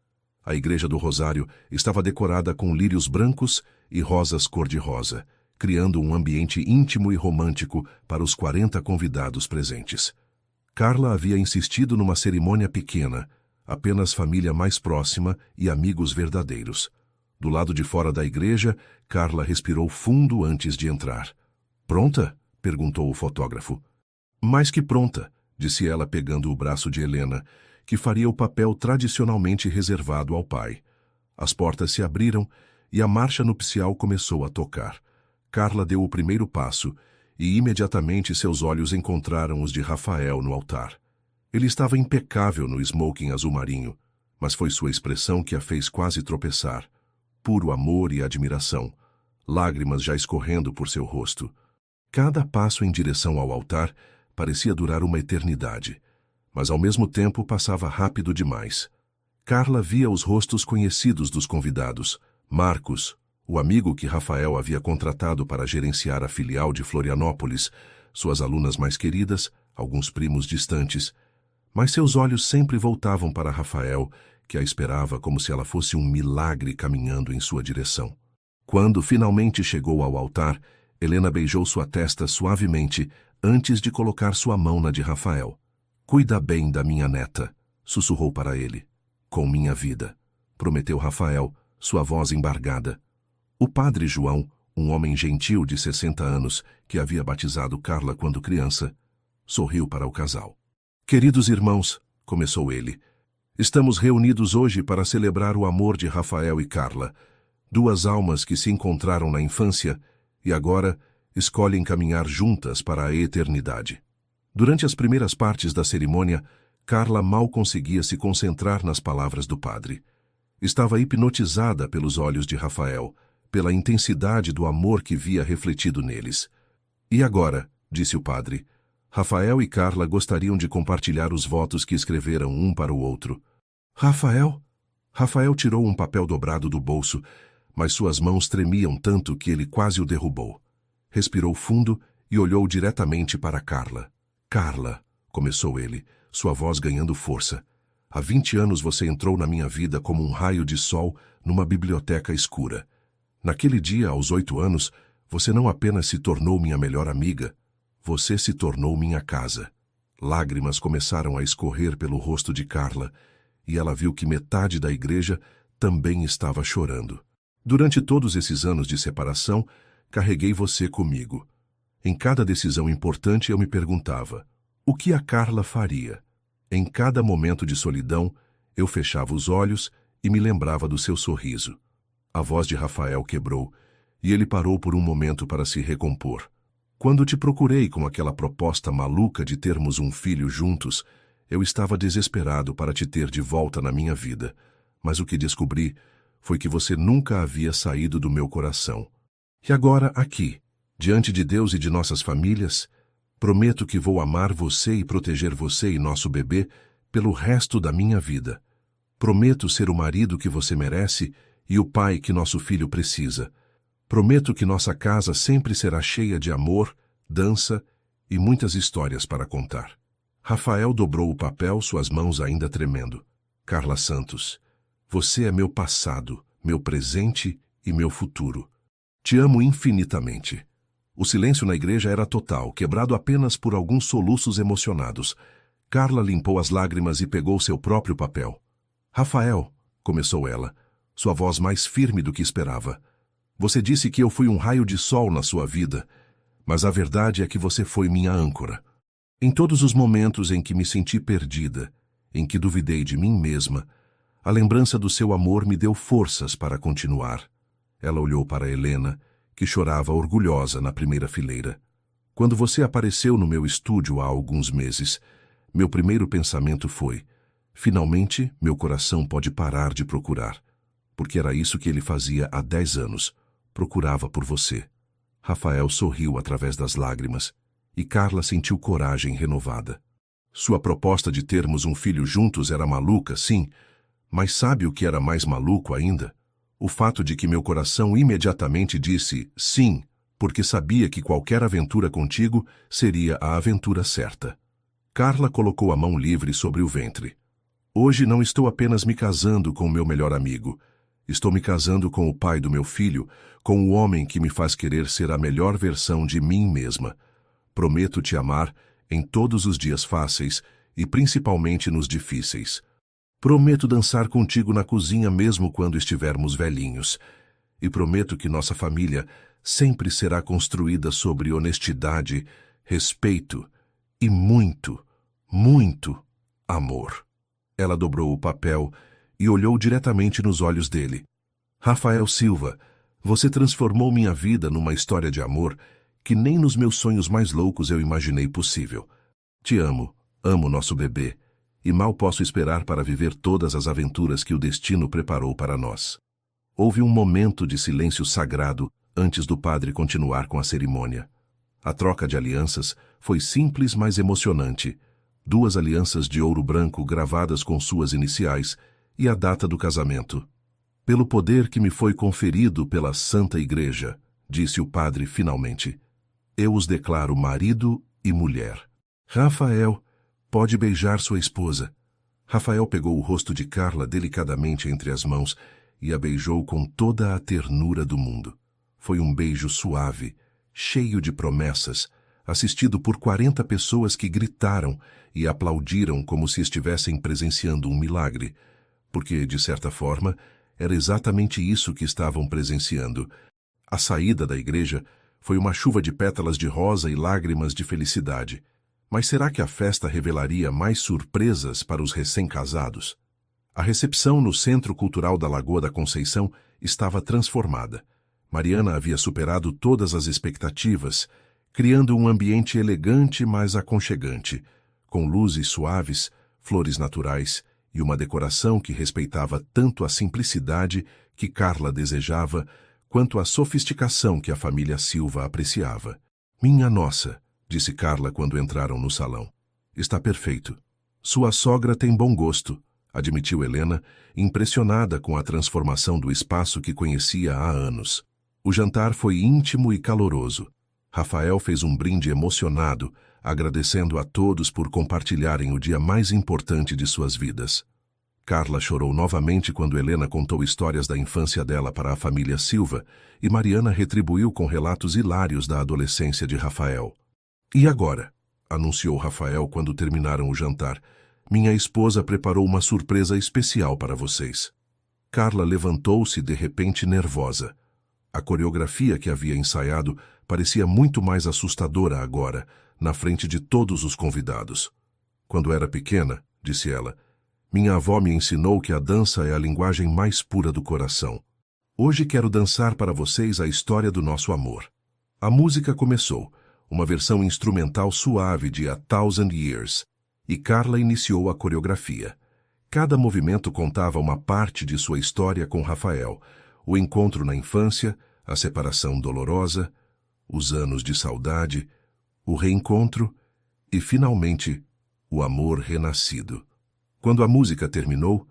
A igreja do Rosário estava decorada com lírios brancos e rosas cor-de-rosa, criando um ambiente íntimo e romântico para os 40 convidados presentes. Carla havia insistido numa cerimônia pequena, apenas família mais próxima e amigos verdadeiros. Do lado de fora da igreja, Carla respirou fundo antes de entrar. Pronta? Perguntou o fotógrafo. Mais que pronta, disse ela pegando o braço de Helena, que faria o papel tradicionalmente reservado ao pai. As portas se abriram e a marcha nupcial começou a tocar. Carla deu o primeiro passo e imediatamente seus olhos encontraram os de Rafael no altar. Ele estava impecável no smoking azul marinho, mas foi sua expressão que a fez quase tropeçar. Puro amor e admiração, lágrimas já escorrendo por seu rosto. Cada passo em direção ao altar parecia durar uma eternidade, mas ao mesmo tempo passava rápido demais. Carla via os rostos conhecidos dos convidados. Marcos, o amigo que Rafael havia contratado para gerenciar a filial de Florianópolis, suas alunas mais queridas, alguns primos distantes. Mas seus olhos sempre voltavam para Rafael, que a esperava como se ela fosse um milagre caminhando em sua direção. Quando finalmente chegou ao altar, Helena beijou sua testa suavemente antes de colocar sua mão na de Rafael. Cuida bem da minha neta, sussurrou para ele. Com minha vida, prometeu Rafael, sua voz embargada. O padre João, um homem gentil de 60 anos, que havia batizado Carla quando criança, sorriu para o casal. Queridos irmãos, começou ele, estamos reunidos hoje para celebrar o amor de Rafael e Carla, 2 almas que se encontraram na infância e agora escolhem caminhar juntas para a eternidade. Durante as primeiras partes da cerimônia, Carla mal conseguia se concentrar nas palavras do padre. Estava hipnotizada pelos olhos de Rafael, pela intensidade do amor que via refletido neles. E agora, disse o padre, Rafael e Carla gostariam de compartilhar os votos que escreveram um para o outro. Rafael? Rafael tirou um papel dobrado do bolso, mas suas mãos tremiam tanto que ele quase o derrubou. Respirou fundo e olhou diretamente para Carla. Carla, começou ele, sua voz ganhando força. Há 20 anos você entrou na minha vida como um raio de sol numa biblioteca escura. Naquele dia, aos 8 anos, você não apenas se tornou minha melhor amiga, você se tornou minha casa. Lágrimas começaram a escorrer pelo rosto de Carla, e ela viu que metade da igreja também estava chorando. Durante todos esses anos de separação, carreguei você comigo. Em cada decisão importante eu me perguntava, o que a Carla faria? Em cada momento de solidão, eu fechava os olhos e me lembrava do seu sorriso. A voz de Rafael quebrou, e ele parou por um momento para se recompor. Quando te procurei com aquela proposta maluca de termos um filho juntos, eu estava desesperado para te ter de volta na minha vida, mas o que descobri foi que você nunca havia saído do meu coração. E agora, aqui, diante de Deus e de nossas famílias, prometo que vou amar você e proteger você e nosso bebê pelo resto da minha vida. Prometo ser o marido que você merece e o pai que nosso filho precisa. Prometo que nossa casa sempre será cheia de amor, dança e muitas histórias para contar. Rafael dobrou o papel, suas mãos ainda tremendo. Carla Santos, você é meu passado, meu presente e meu futuro. Te amo infinitamente. O silêncio na igreja era total, quebrado apenas por alguns soluços emocionados. Carla limpou as lágrimas e pegou seu próprio papel. Rafael, começou ela, sua voz mais firme do que esperava. Você disse que eu fui um raio de sol na sua vida, mas a verdade é que você foi minha âncora. Em todos os momentos em que me senti perdida, em que duvidei de mim mesma, a lembrança do seu amor me deu forças para continuar. Ela olhou para Helena, que chorava orgulhosa na primeira fileira. Quando você apareceu no meu estúdio há alguns meses, meu primeiro pensamento foi, finalmente meu coração pode parar de procurar, porque era isso que ele fazia há 10 anos. Procurava por você. Rafael sorriu através das lágrimas, e Carla sentiu coragem renovada. Sua proposta de termos um filho juntos era maluca, sim, mas sabe o que era mais maluco ainda? O fato de que meu coração imediatamente disse sim, porque sabia que qualquer aventura contigo seria a aventura certa. Carla colocou a mão livre sobre o ventre. Hoje não estou apenas me casando com o meu melhor amigo. Estou me casando com o pai do meu filho, com o homem que me faz querer ser a melhor versão de mim mesma. Prometo te amar em todos os dias fáceis e principalmente nos difíceis. Prometo dançar contigo na cozinha mesmo quando estivermos velhinhos. E prometo que nossa família sempre será construída sobre honestidade, respeito e muito, muito amor. Ela dobrou o papel e olhou diretamente nos olhos dele. Rafael Silva, você transformou minha vida numa história de amor que nem nos meus sonhos mais loucos eu imaginei possível. Te amo, amo nosso bebê, e mal posso esperar para viver todas as aventuras que o destino preparou para nós. Houve um momento de silêncio sagrado antes do padre continuar com a cerimônia. A troca de alianças foi simples, mas emocionante. 2 alianças de ouro branco gravadas com suas iniciais e a data do casamento. Pelo poder que me foi conferido pela Santa Igreja, disse o padre finalmente, eu os declaro marido e mulher. Rafael, pode beijar sua esposa. Rafael pegou o rosto de Carla delicadamente entre as mãos e a beijou com toda a ternura do mundo. Foi um beijo suave, cheio de promessas, assistido por 40 pessoas que gritaram e aplaudiram como se estivessem presenciando um milagre, porque, de certa forma, era exatamente isso que estavam presenciando. A saída da igreja foi uma chuva de pétalas de rosa e lágrimas de felicidade. Mas será que a festa revelaria mais surpresas para os recém-casados? A recepção no Centro Cultural da Lagoa da Conceição estava transformada. Mariana havia superado todas as expectativas, criando um ambiente elegante, mas aconchegante, com luzes suaves, flores naturais e uma decoração que respeitava tanto a simplicidade que Carla desejava, quanto a sofisticação que a família Silva apreciava. Minha nossa, disse Carla quando entraram no salão. Está perfeito. Sua sogra tem bom gosto, admitiu Helena, impressionada com a transformação do espaço que conhecia há anos. O jantar foi íntimo e caloroso. Rafael fez um brinde emocionado, agradecendo a todos por compartilharem o dia mais importante de suas vidas. Carla chorou novamente quando Helena contou histórias da infância dela para a família Silva, e Mariana retribuiu com relatos hilários da adolescência de Rafael. E agora? Anunciou Rafael quando terminaram o jantar. Minha esposa preparou uma surpresa especial para vocês. Carla levantou-se de repente nervosa. A coreografia que havia ensaiado parecia muito mais assustadora agora, na frente de todos os convidados. Quando era pequena, disse ela, minha avó me ensinou que a dança é a linguagem mais pura do coração. Hoje quero dançar para vocês a história do nosso amor. A música começou, uma versão instrumental suave de A Thousand Years, e Carla iniciou a coreografia. Cada movimento contava uma parte de sua história com Rafael, o encontro na infância, a separação dolorosa, os anos de saudade, o reencontro e, finalmente, o amor renascido. Quando a música terminou,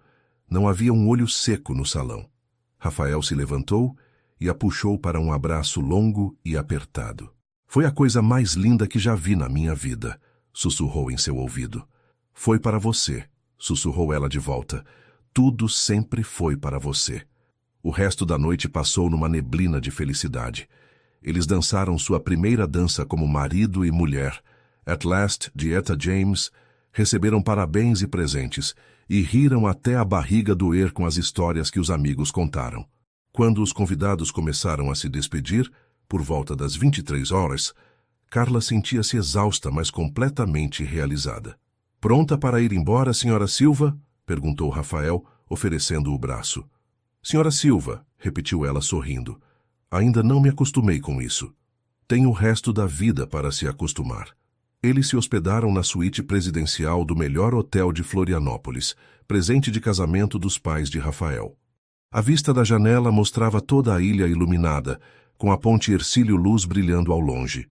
não havia um olho seco no salão. Rafael se levantou e a puxou para um abraço longo e apertado. Foi a coisa mais linda que já vi na minha vida, sussurrou em seu ouvido. Foi para você, sussurrou ela de volta. Tudo sempre foi para você. O resto da noite passou numa neblina de felicidade. Eles dançaram sua primeira dança como marido e mulher. At Last, de Etta James, receberam parabéns e presentes, e riram até a barriga doer com as histórias que os amigos contaram. Quando os convidados começaram a se despedir, por volta das 23 horas, Carla sentia-se exausta, mas completamente realizada. Pronta para ir embora, Sra. Silva? Perguntou Rafael, oferecendo o braço. Sra. Silva, repetiu ela sorrindo. Ainda não me acostumei com isso. Tenho o resto da vida para se acostumar. Eles se hospedaram na suíte presidencial do melhor hotel de Florianópolis, presente de casamento dos pais de Rafael. A vista da janela mostrava toda a ilha iluminada, com a ponte Hercílio Luz brilhando ao longe.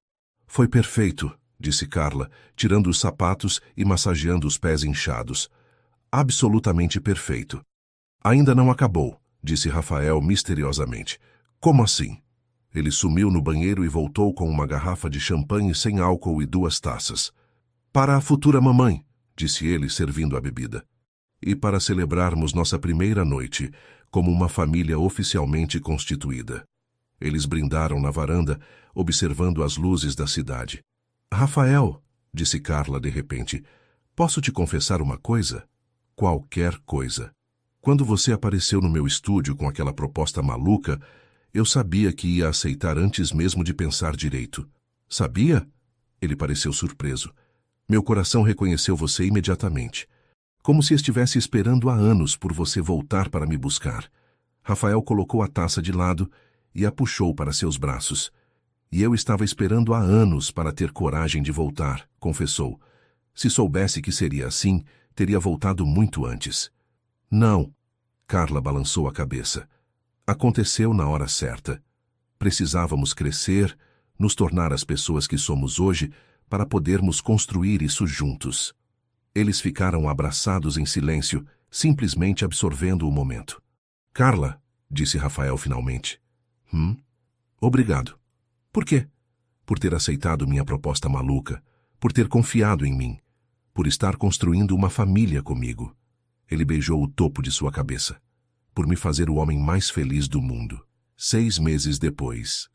Foi perfeito, disse Carla, tirando os sapatos e massageando os pés inchados. Absolutamente perfeito. Ainda não acabou, disse Rafael misteriosamente. Como assim? Ele sumiu no banheiro e voltou com uma garrafa de champanhe sem álcool e 2 taças. Para a futura mamãe, disse ele, servindo a bebida. E para celebrarmos nossa primeira noite, como uma família oficialmente constituída. Eles brindaram na varanda, observando as luzes da cidade. Rafael, disse Carla de repente, posso te confessar uma coisa? Qualquer coisa. Quando você apareceu no meu estúdio com aquela proposta maluca, eu sabia que ia aceitar antes mesmo de pensar direito. Sabia? Ele pareceu surpreso. Meu coração reconheceu você imediatamente. Como se estivesse esperando há anos por você voltar para me buscar. Rafael colocou a taça de lado e a puxou para seus braços. E eu estava esperando há anos para ter coragem de voltar, confessou. Se soubesse que seria assim, teria voltado muito antes. Não. Carla balançou a cabeça. Aconteceu na hora certa. Precisávamos crescer, nos tornar as pessoas que somos hoje, para podermos construir isso juntos. Eles ficaram abraçados em silêncio, simplesmente absorvendo o momento. Carla, disse Rafael finalmente. Obrigado. Por quê? Por ter aceitado minha proposta maluca, por ter confiado em mim, por estar construindo uma família comigo. Ele beijou o topo de sua cabeça. Por me fazer o homem mais feliz do mundo. 6 meses depois.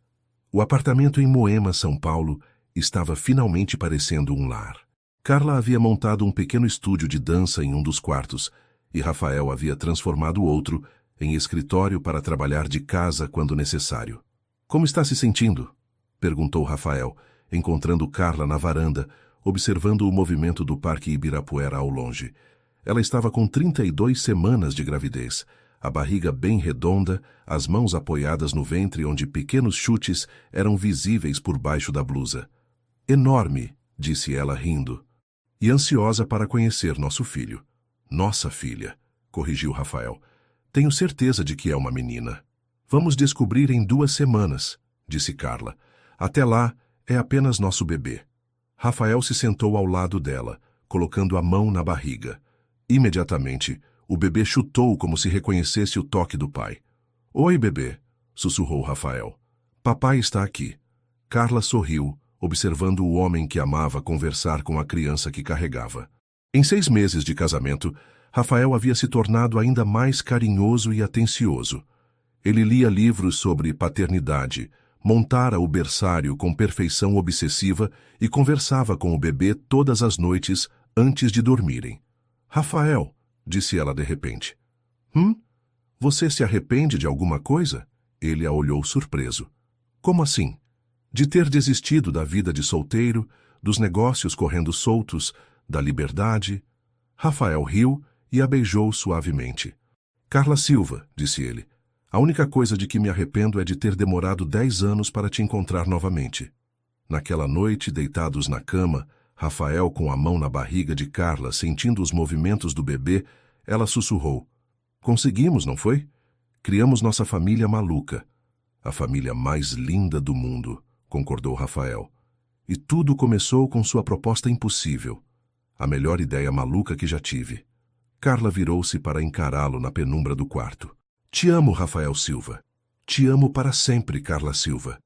O apartamento em Moema, São Paulo, estava finalmente parecendo um lar. Carla havia montado um pequeno estúdio de dança em um dos quartos, e Rafael havia transformado o outro em escritório para trabalhar de casa quando necessário. Como está se sentindo? Perguntou Rafael, encontrando Carla na varanda, observando o movimento do Parque Ibirapuera ao longe. Ela estava com 32 semanas de gravidez, a barriga bem redonda, as mãos apoiadas no ventre onde pequenos chutes eram visíveis por baixo da blusa. Enorme, disse ela rindo. E ansiosa para conhecer nosso filho. Nossa filha, corrigiu Rafael. Tenho certeza de que é uma menina. Vamos descobrir em 2 semanas, disse Carla. Até lá, é apenas nosso bebê. Rafael se sentou ao lado dela, colocando a mão na barriga. Imediatamente, o bebê chutou como se reconhecesse o toque do pai. Oi, bebê, sussurrou Rafael. Papai está aqui. Carla sorriu, observando o homem que amava conversar com a criança que carregava. Em 6 meses de casamento, Rafael havia se tornado ainda mais carinhoso e atencioso. Ele lia livros sobre paternidade, montara o berçário com perfeição obsessiva e conversava com o bebê todas as noites antes de dormirem. Rafael, disse ela de repente. Você se arrepende de alguma coisa? Ele a olhou surpreso. Como assim? De ter desistido da vida de solteiro, dos negócios correndo soltos, da liberdade? Rafael riu e a beijou suavemente. Carla Silva, disse ele, a única coisa de que me arrependo é de ter demorado 10 anos para te encontrar novamente. Naquela noite, deitados na cama, Rafael com a mão na barriga de Carla, sentindo os movimentos do bebê, ela sussurrou. Conseguimos, não foi? Criamos nossa família maluca. A família mais linda do mundo, concordou Rafael. E tudo começou com sua proposta impossível. A melhor ideia maluca que já tive. Carla virou-se para encará-lo na penumbra do quarto. Te amo, Rafael Silva. Te amo para sempre, Carla Silva.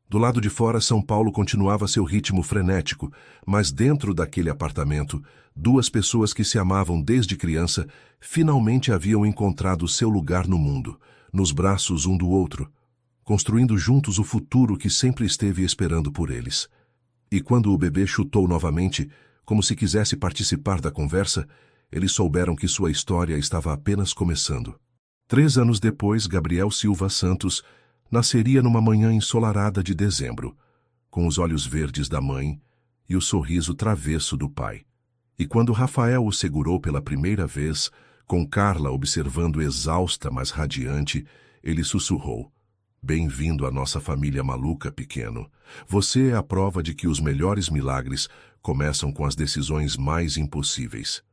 Do lado de fora, São Paulo continuava seu ritmo frenético, mas dentro daquele apartamento, duas pessoas que se amavam desde criança finalmente haviam encontrado seu lugar no mundo, nos braços um do outro, construindo juntos o futuro que sempre esteve esperando por eles. E quando o bebê chutou novamente, como se quisesse participar da conversa, eles souberam que sua história estava apenas começando. 3 anos depois, Gabriel Silva Santos nasceria numa manhã ensolarada de dezembro, com os olhos verdes da mãe e o sorriso travesso do pai. E quando Rafael o segurou pela primeira vez, com Carla observando exausta, mas radiante, ele sussurrou: Bem-vindo à nossa família maluca, pequeno. Você é a prova de que os melhores milagres começam com as decisões mais impossíveis.